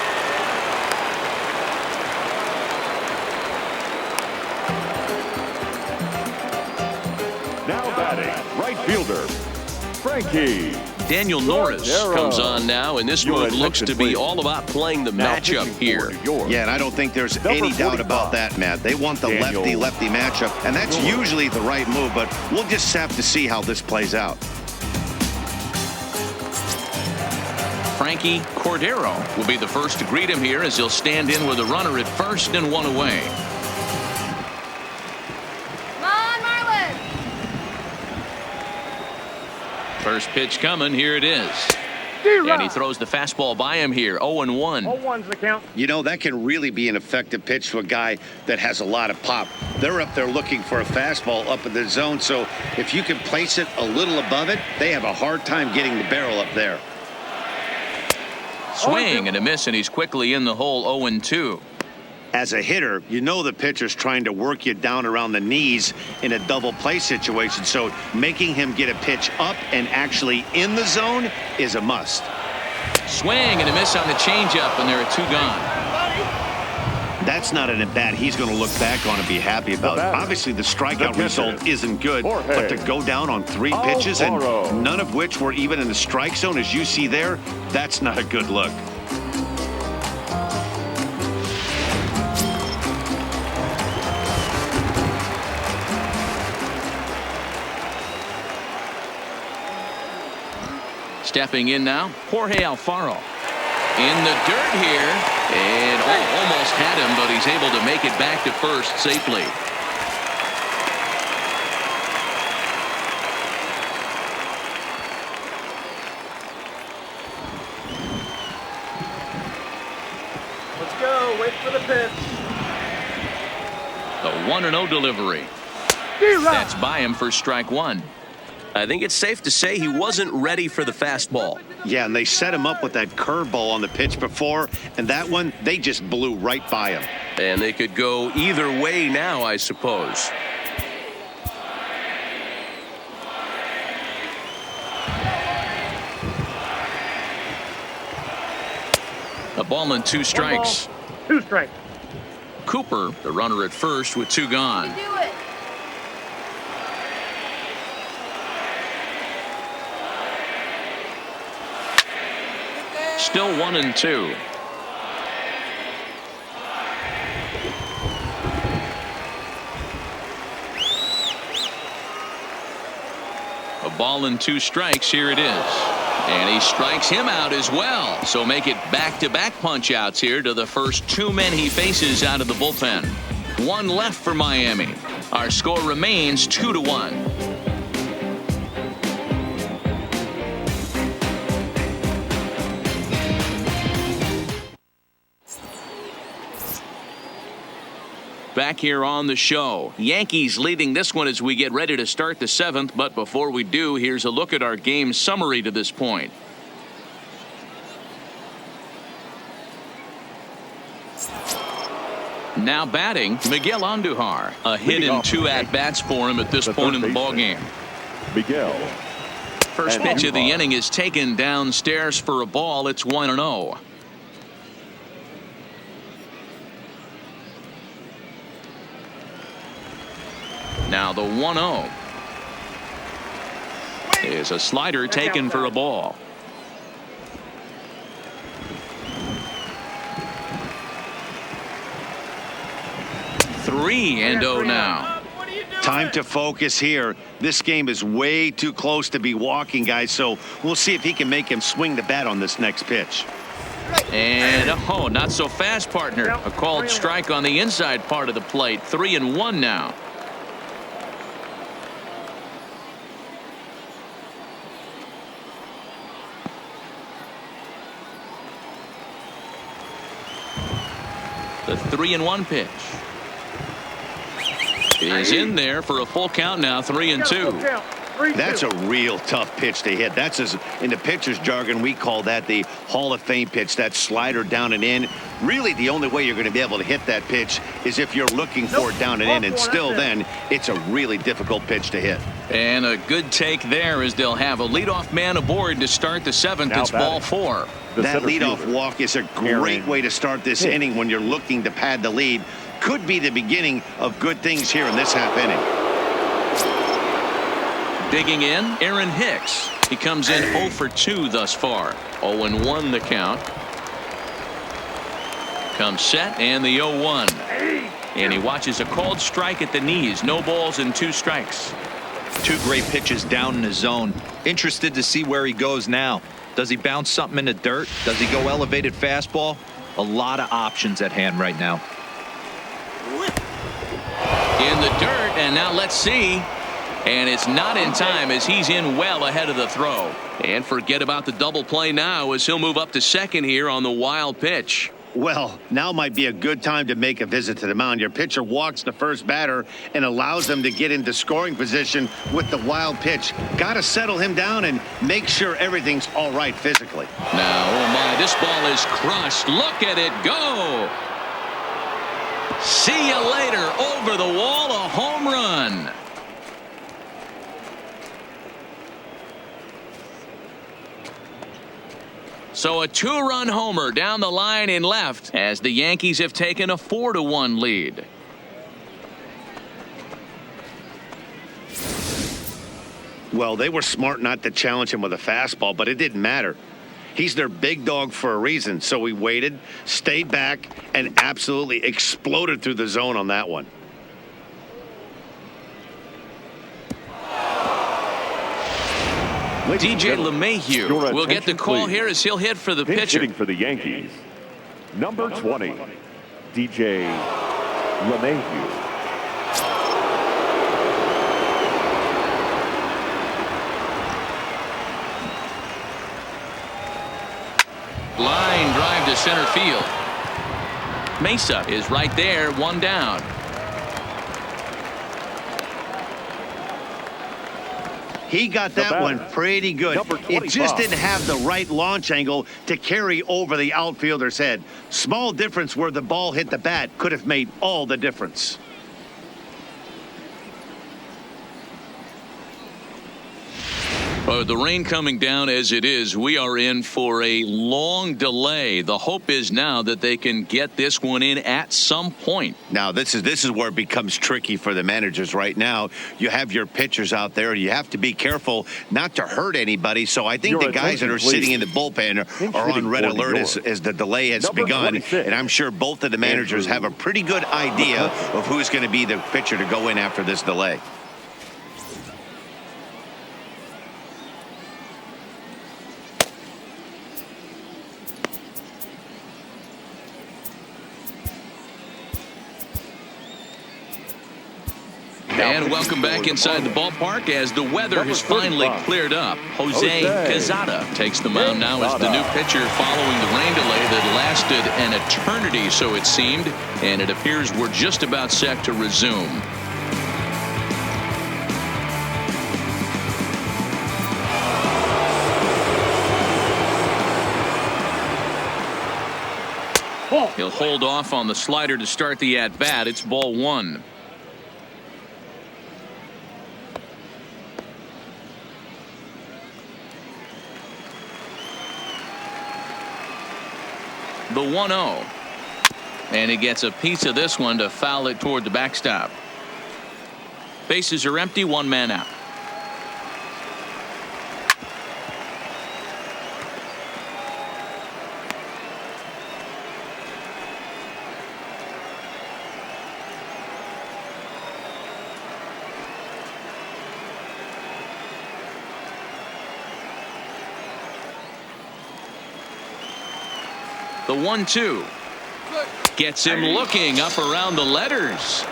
At right fielder, Frankie. Daniel Norris comes on now, and this move looks to be all about playing the matchup here. Yeah, and I don't think there's any doubt about that, Matt. They want the lefty-lefty matchup, and that's usually the right move, but we'll just have to see how this plays out. Frankie Cordero will be the first to greet him here as he'll stand in with a runner at first and one away. Come on, Marlins! First pitch coming. Here it is. And he throws the fastball by him here. 0-1. 0-1's the count. You know, that can really be an effective pitch to a guy that has a lot of pop. They're up there looking for a fastball up in the zone, so if you can place it a little above it, they have a hard time getting the barrel up there. Swing and a miss, and he's quickly in the hole. 0-2. As a hitter, you know the pitcher's trying to work you down around the knees in a double play situation, so making him get a pitch up and actually in the zone is a must. Swing and a miss on the changeup, and there are 2 gone. That's not an at-bat he's going to look back on and be happy about. Obviously, the strikeout result isn't good, but to go down on 3 pitches and none of which were even in the strike zone, as you see there, that's not a good look. Stepping in now, Jorge Alfaro. In the dirt here, and almost had him, but he's able to make it back to first safely. Let's go. Wait for the pitch. The 1-0 delivery. That's by him for strike 1. I think it's safe to say he wasn't ready for the fastball. Yeah, and they set him up with that curveball on the pitch before, and that one, they just blew right by him. And they could go either way now, I suppose. A ball and 2 strikes. 2 strikes. Cooper, the runner at first with 2 gone. Do it! Still 1-2. A ball and 2 strikes. Here it is. And he strikes him out as well. So make it back-to-back punch-outs here to the first 2 men he faces out of the bullpen. 1 left for Miami. Our score remains 2-1. Back here on the show, Yankees leading this one as we get ready to start the 7th. But before we do, here's a look at our game summary to this point. Now batting, Miguel Andujar. A hit in 2 at-bats for him at this point in the ballgame. Miguel. First pitch of the inning is taken downstairs for a ball. It's 1-0. Now the 1-0 is a slider taken for a ball. Three and 0 now. Time to focus here. This game is way too close to be walking, guys, so we'll see if he can make him swing the bat on this next pitch. And not so fast, partner. A called strike on the inside part of the plate. 3-1 now. The 3-1 pitch is in there for a full count now. 3-2. That's a real tough pitch to hit. That's, as in the pitcher's jargon, we call that the Hall of Fame pitch. That slider down and in. Really, the only way you're going to be able to hit that pitch is if you're looking for it down and in, and still then it's a really difficult pitch to hit. And a good take there as they'll have a leadoff man aboard to start the 7th. It's ball 4. That leadoff walk is a great way to start this inning when you're looking to pad the lead. Could be the beginning of good things here in this half inning. Digging in, Aaron Hicks. He comes in 0 for 2 thus far. 0-1 the count. Comes set and the 0-1. And he watches a called strike at the knees. No balls and 2 strikes. 2 great pitches down in the zone. Interested to see where he goes now. Does he bounce something in the dirt? Does he go elevated fastball? A lot of options at hand right now. In the dirt, and now let's see. And it's not in time as he's in well ahead of the throw. And forget about the double play now as he'll move up to second here on the wild pitch. Well, now might be a good time to make a visit to the mound. Your pitcher walks the first batter and allows him to get into scoring position with the wild pitch. Got to settle him down and make sure everything's all right physically. Now, oh my, this ball is crushed. Look at it go. See you later. Over the wall, a home run. So a 2-run homer down the line in left as the Yankees have taken a 4-1 lead. Well, they were smart not to challenge him with a fastball, but it didn't matter. He's their big dog for a reason. So he waited, stayed back, and absolutely exploded through the zone on that one. DJ LeMahieu will get the call here as he'll hit for the pitcher. Hitting for the Yankees, number 20, DJ LeMahieu. Line drive to center field. Mesa is right there, 1 down. He got that one pretty good. It just didn't have the right launch angle to carry over the outfielder's head. Small difference where the ball hit the bat could have made all the difference. The rain coming down as it is, we are in for a long delay. The hope is now that they can get this one in at some point. Now, this is where it becomes tricky for the managers right now. You have your pitchers out there. You have to be careful not to hurt anybody. So I think the guys that are sitting in the bullpen are on red alert as the delay has begun. And I'm sure both of the managers have a pretty good idea of who's going to be the pitcher to go in after this delay. And welcome back inside the ballpark as the weather has finally cleared up. Jose Quezada takes the mound now as the new pitcher following the rain delay that lasted an eternity, so it seemed, and it appears we're just about set to resume. He'll hold off on the slider to start the at-bat. It's ball 1. The 1-0. And he gets a piece of this one to foul it toward the backstop. Bases are empty, 1 man out. The 1-2 gets him looking up around the letters.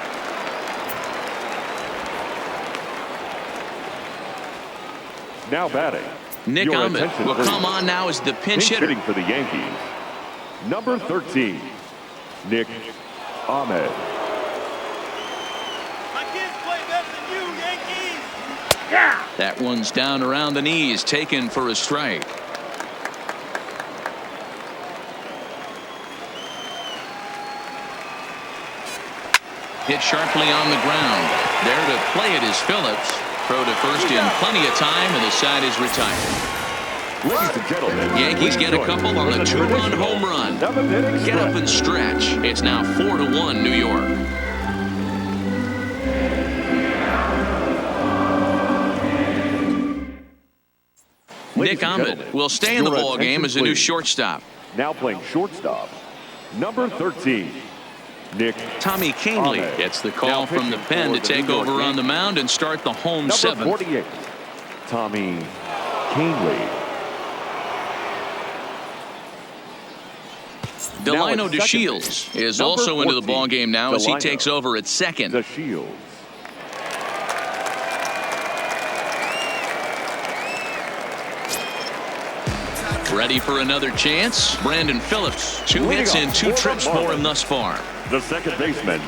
Now batting, Nick Ahmed will come on now as the pinch hitter. Hitting for the Yankees, number 13, Nick Ahmed. My kids play better than you, Yankees. Yeah. That one's down around the knees, taken for a strike. Hit sharply on the ground. There to play it is Phillips. Throw to first in plenty of time, and the side is retired. Ladies and gentlemen, Yankees get a couple on a 2-run home run. Get up and stretch. It's now 4-1 New York. Nick Ahmed will stay in the ball game as a new shortstop. Now playing shortstop, number 13, Nick Tommy Canely Ahmed. gets the call from the pen to take over on the mound and start the home number seventh. 48, Tommy Canely. Delino DeShields is also into the ball game now as he takes over at second. DeShields. Ready for another chance? Brandon Phillips. 2 hits and 2 trips for him thus far. The second baseman,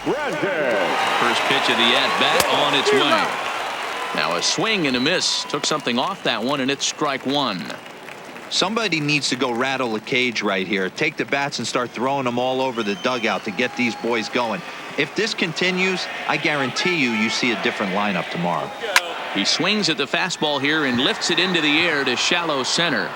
Brandon. First pitch of the at-bat on its way. Now a swing and a miss. Took something off that one, and it's strike one. Somebody needs to go rattle a cage right here. Take the bats and start throwing them all over the dugout to get these boys going. If this continues, I guarantee you see a different lineup tomorrow. He swings at the fastball here and lifts it into the air to shallow center.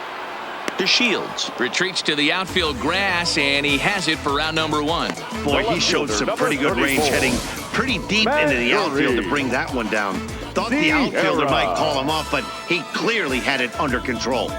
DeShields retreats to the outfield grass, and he has it for out number one. Boy, he showed some pretty good range, heading pretty deep into the outfield to bring that one down. Thought the outfielder might call him off, but he clearly had it under control.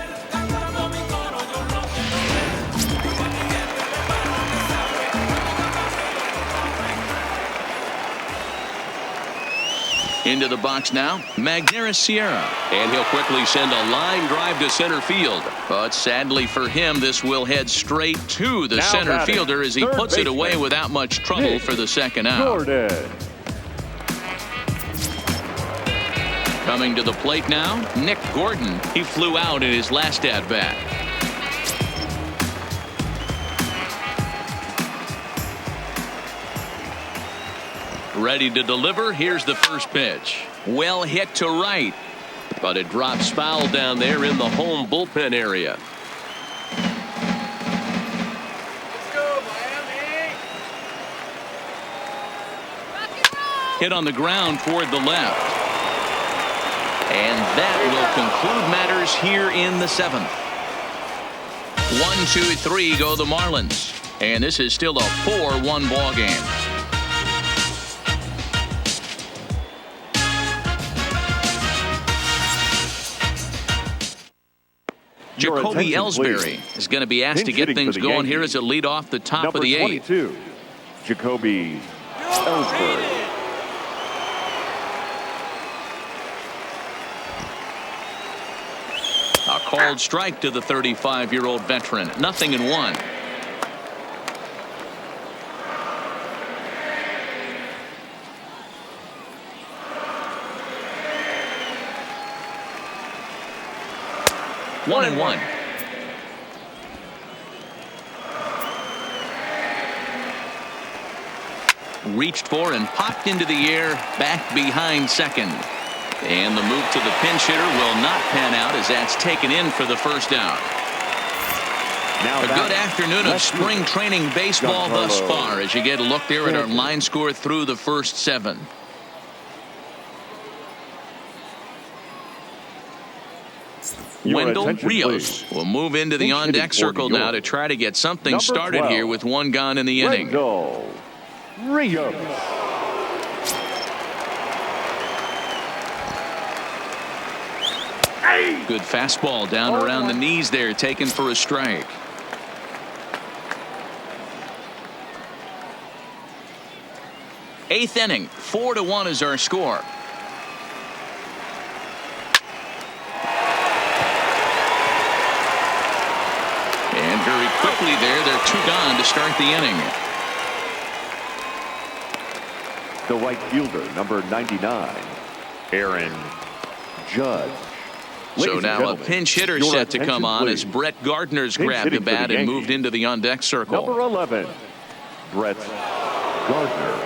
Into the box now, Magneuris Sierra, and he'll quickly send a line drive to center field. But sadly for him, this will head straight to the center fielder as he puts it away without much trouble for the second out. Coming to the plate now, Nick Gordon. He flew out in his last at-bat. Ready to deliver. Here's the first pitch. Well hit to right, but it drops foul down there in the home bullpen area. Let's go, Miami. Hit on the ground toward the left. And that will conclude matters here in the seventh. 1, 2, 3 go the Marlins. And this is still a 4-1 ball game. Jacoby Ellsbury is going to be asked to get things going here as a lead off the top of the eighth. Number 22, Jacoby Ellsbury. A called strike to the 35-year-old veteran. 0-1. One and one. Reached for and popped into the air back behind second. And the move to the pinch hitter will not pan out as that's taken in for the first out. Now a good afternoon of spring training baseball thus far as you get a look there at our line score through the first 7. Wendell Rios will move into the on-deck circle now to try to get something started here with 1 gone in the inning. Wendell Rios. Good fastball down around the knees there, taken for a strike. Eighth inning, 4-1 is our score. And very quickly there, they're 2 gone to start the inning. The right fielder, number 99, Aaron Judge. So now a pinch hitter set to come on as Brett Gardner's grabbed the bat and moved into the on-deck circle. Number 11, Brett Gardner.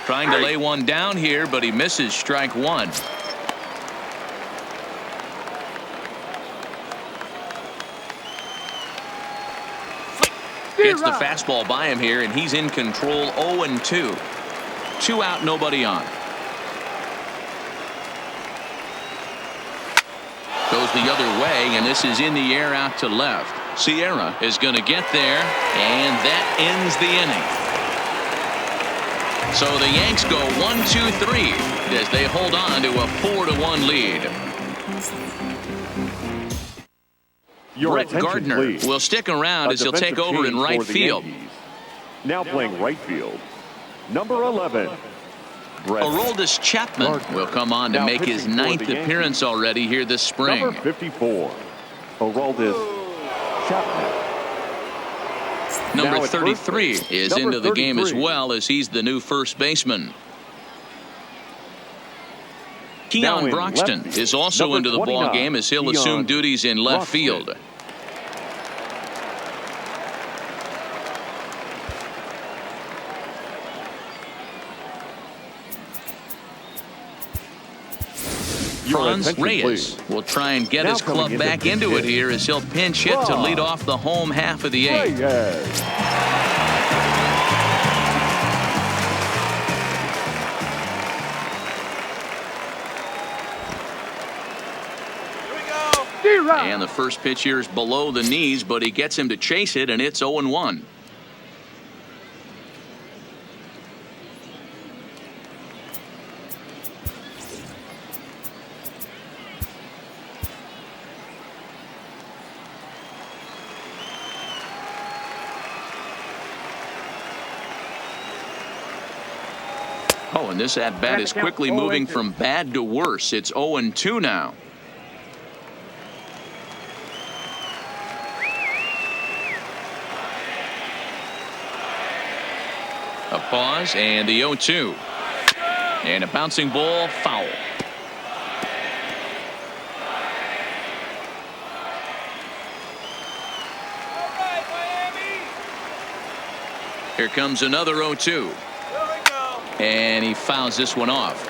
Trying to lay one down here, but he misses strike 1. Gets the fastball by him here, and he's in control. 0-2. 2 out, nobody on. Goes the other way, and this is in the air out to left. Sierra is going to get there, and that ends the inning. So the Yanks go 1, 2, 3. as they hold on to a 4-1 lead. Brett Gardner please. will stick around as he'll take over in right field. Yankees. Now playing right field, number 11. Aroldis Chapman will come on to make his 9th appearance already here this spring. Number 54, Aroldis Chapman. Number 33 is into the game as well, as he's the new first baseman. Keon Broxton is also into the ball game as he'll assume duties in left field. Franz Reyes will try and get his club back into it here as he'll pinch hit to lead off the home half of the 8th. And the first pitch here is below the knees, but he gets him to chase it, and it's 0-1. Oh, and this at-bat is quickly moving from bad to worse. It's 0-2 now. A pause and the 0-2. And a bouncing ball, foul. Here comes another 0-2. And he fouls this one off.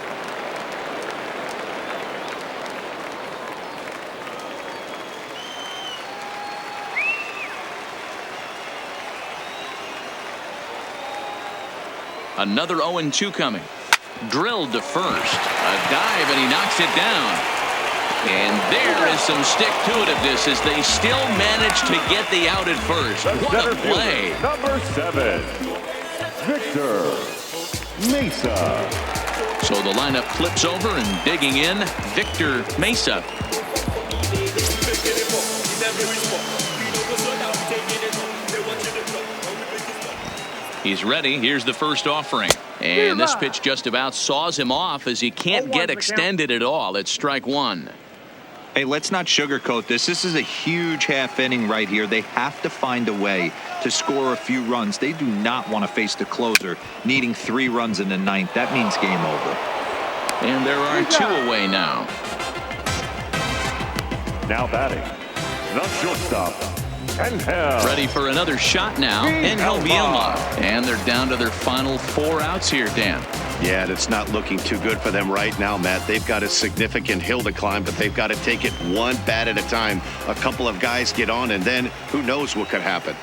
Another 0-2 coming. Drilled to first. A dive, and he knocks it down. And there is some stick to it of this as they still manage to get the out at first. What a play. Number 7, Victor Mesa. So the lineup flips over, and digging in, Victor Mesa. He's ready. Here's the first offering. And this pitch just about saws him off as he can't get extended at all. It's strike one. Hey, let's not sugarcoat this. This is a huge half inning right here. They have to find a way to score a few runs. They do not want to face the closer needing 3 runs in the 9th. That means game over. And there are 2 away now. Now batting, the shortstop, ready for another shot now, and he'll be in line. And they're down to their final 4 outs here, Dan. Yeah, it's not looking too good for them right now, Matt. They've got a significant hill to climb, but they've got to take it one bat at a time. A couple of guys get on, and then who knows what could happen.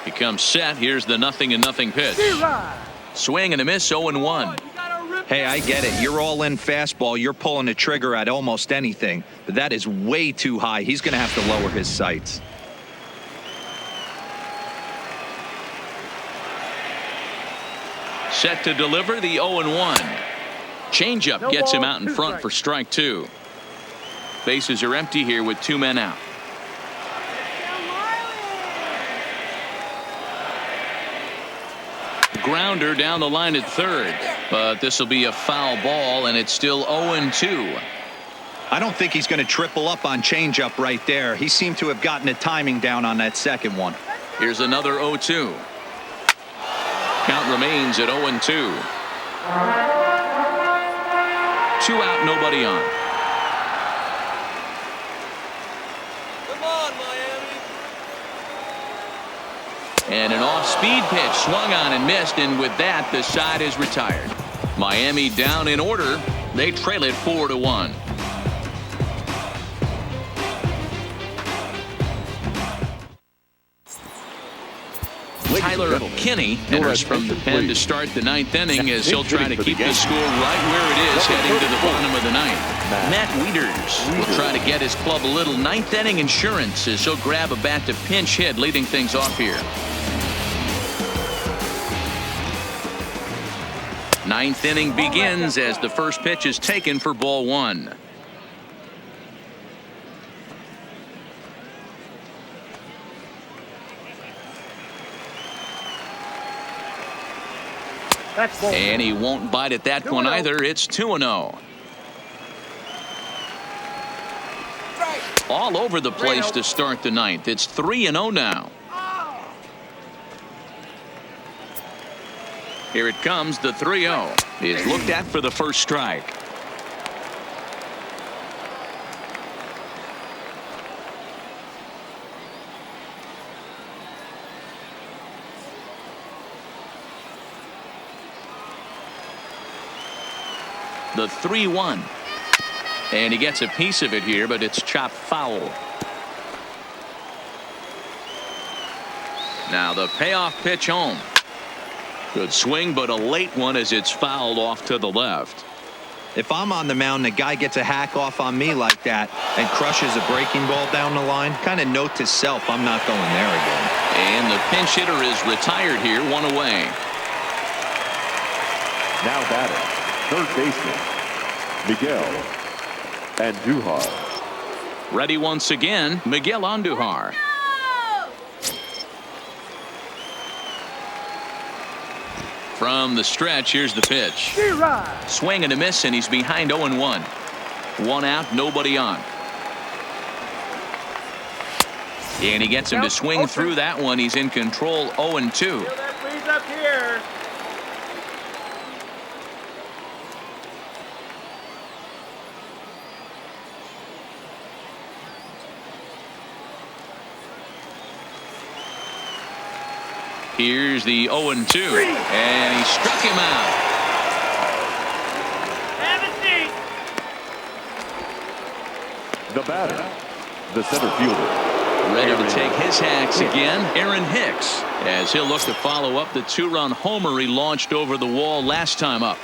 He comes set. Here's the 0-0 pitch. Swing and a miss, 0-1. Hey, I get it. You're all in fastball. You're pulling the trigger at almost anything, but that is way too high. He's going to have to lower his sights. Set to deliver the 0-1. Changeup gets him out in front for strike 2. Bases are empty here with 2 men out. Grounder down the line at third, but this will be a foul ball, and it's still 0-2. I don't think he's going to triple up on changeup right there. He seemed to have gotten the timing down on that second one. Here's another 0-2. Count remains at 0-2. 2 out, nobody on. Come on, Miami. And an off-speed pitch swung on and missed, and with that, the side is retired. Miami down in order. They trail it 4-1. Tyler Kinney enters from the pen to start the 9th inning as he'll try to keep the score right where it is heading to the bottom of the 9th. Matt Wieters will try to get his club a little 9th inning insurance as he'll grab a bat to pinch hit, leading things off here. Ninth inning begins as the first pitch is taken for ball one. And he won't bite at that one either. It's 2-0. All over the place to start the ninth. It's 3-0 now. Here it comes. The 3-0 is looked at for the first strike. The 3-1. And he gets a piece of it here, but it's chopped foul. Now the payoff pitch home. Good swing, but a late one as it's fouled off to the left. If I'm on the mound, the guy gets a hack off on me like that and crushes a breaking ball down the line, kind of note to self, I'm not going there again. And the pinch hitter is retired here, one away. Now batting, third baseman, Miguel Andujar. Ready once again, Miguel Andujar. From the stretch, here's the pitch. Swing and a miss, and he's behind 0-1. One out, nobody on. And he gets him to swing through that one. He's in control, 0-2. Up here. Here's the 0-2, and he struck him out. Have a seat. The batter, the center fielder. Ready to take his hacks again, Aaron Hicks, as he'll look to follow up the two-run homer he launched over the wall last time up.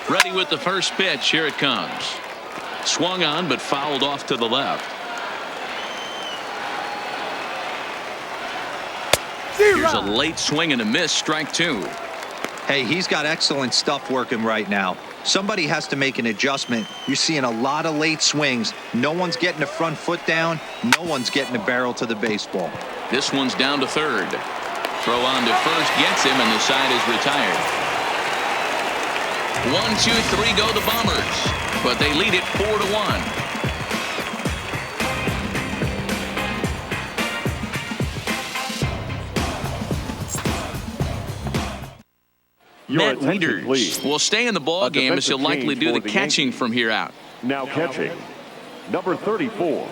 Ready with the first pitch. Here it comes. Swung on, but fouled off to the left. Here's a late swing and a miss, strike two. Hey, he's got excellent stuff working right now. Somebody has to make an adjustment. You're seeing a lot of late swings. No one's getting the front foot down. No one's getting the barrel to the baseball. This one's down to third. Throw on to first gets him, and the side is retired. 1, 2, 3 go the Bombers, but they lead it 4-1. Matt Wieters will stay in the ball game as he'll likely do the catching from here out. Now catching, number 34,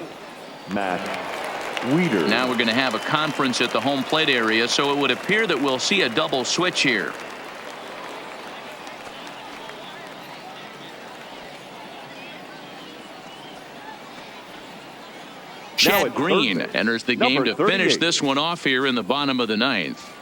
Matt Wieters. Now we're going to have a conference at the home plate area, so it would appear that we'll see a double switch here. Chad Green enters the game to finish this one off here in the bottom of the ninth.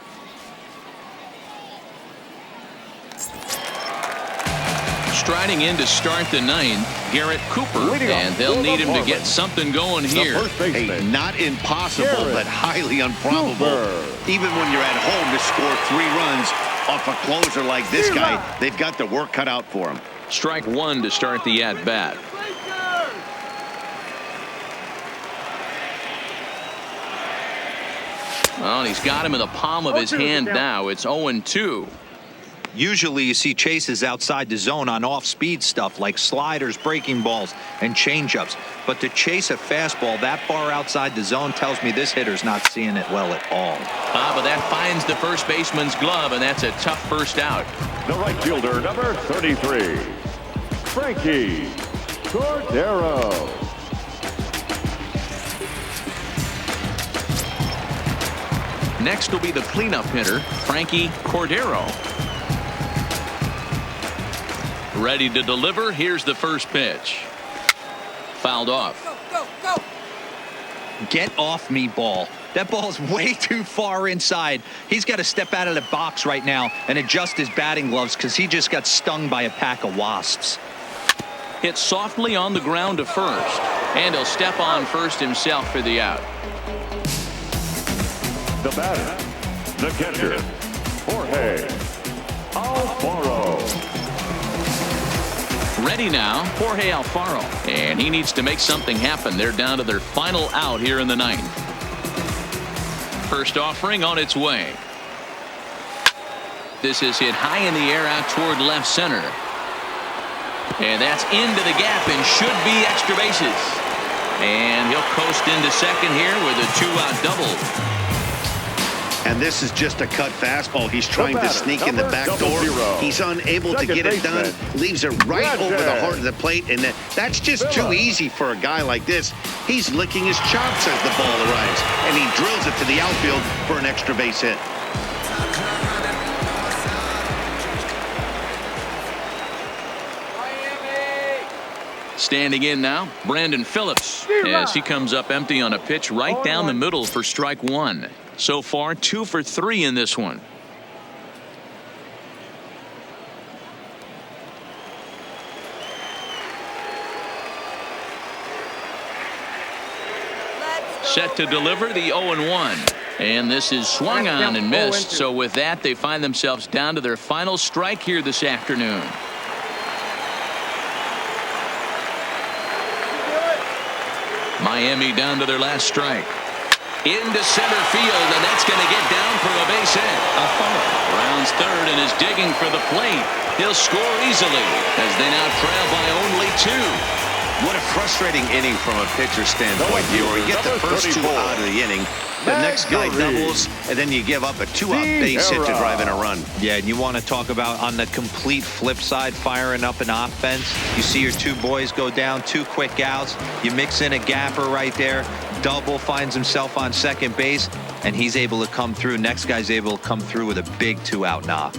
Striding in to start the ninth, Garrett Cooper, and they'll need him to get something going here. Hey, not impossible, but highly improbable. Even when you're at home to score 3 runs off a closer like this guy, they've got the work cut out for him. Strike one to start the at-bat. Well, and he's got him in the palm of his hand now. It's 0-2. Usually you see chases outside the zone on off-speed stuff like sliders, breaking balls, and changeups. But to chase a fastball that far outside the zone tells me this hitter's not seeing it well at all. But that finds the first baseman's glove, and that's a tough first out. The right fielder, number 33, Frankie Cordero. Next will be the cleanup hitter, Frankie Cordero. Ready to deliver. Here's the first pitch. Fouled off. Go. Get off me, ball. That ball's way too far inside. He's got to step out of the box right now and adjust his batting gloves because he just got stung by a pack of wasps. Hit softly on the ground to first, and he'll step on first himself for the out. The batter, the catcher, Jorge Alfaro. Ready now, Jorge Alfaro. And he needs to make something happen. They're down to their final out here in the ninth. First offering on its way. This is hit high in the air out toward left center. And that's into the gap and should be extra bases. And he'll coast into second here with a 2-out double. And this is just a cut fastball. He's trying to sneak in the back door. He's unable to get it done. Leaves it right over the heart of the plate. And that's just too easy for a guy like this. He's licking his chops as the ball arrives. And he drills it to the outfield for an extra base hit. Standing in now, Brandon Phillips, as he comes up empty on a pitch right down the middle for strike one. So far, 2 for 3 in this one. Set to deliver the 0-1. And this is swung on and missed. So with that, they find themselves down to their final strike here this afternoon. Miami down to their last strike. Into center field, and that's going to get down for a base hit. A foul. Rounds third and is digging for the plate. He'll score easily as they now trail by only 2. What a frustrating inning from a pitcher standpoint here. You get the first 2 out of the inning. The next guy doubles, and then you give up a 2-out base hit to drive in a run. Yeah, and you want to talk about on the complete flip side, firing up an offense. You see your 2 boys go down, 2 quick outs. You mix in a gapper right there. Double finds himself on second base, and he's able to come through. Next guy's able to come through with a big 2-out knock.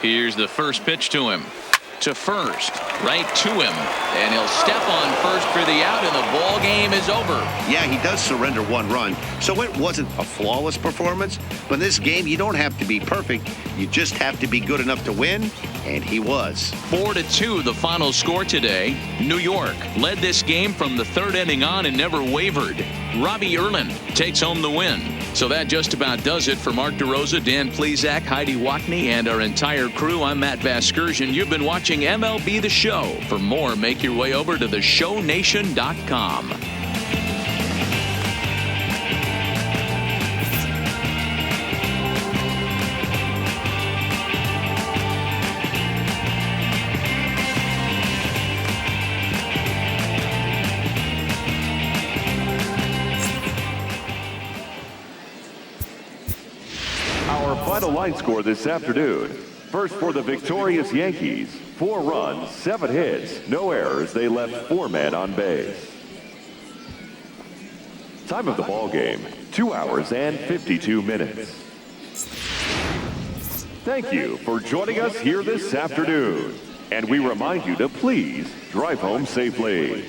Here's the first pitch to him. To first, right to him, and he'll step on first for the out, and the ball game is over. Yeah, he does surrender 1 run, so it wasn't a flawless performance. But in this game, you don't have to be perfect. You just have to be good enough to win, and he was. 4-2 the final score today. New York led this game from the 3rd inning on and never wavered. Robbie Erlin takes home the win. So that just about does it for Mark DeRosa, Dan Plesac, Heidi Watney, and our entire crew. I'm Matt Vasgersian. You've been watching MLB The Show. For more, make your way over to theshownation.com. Final line score this afternoon. First for the victorious Yankees, 4 runs, 7 hits, no errors. They left 4 men on base. Time of the ball game, 2 hours and 52 minutes. Thank you for joining us here this afternoon. And we remind you to please drive home safely.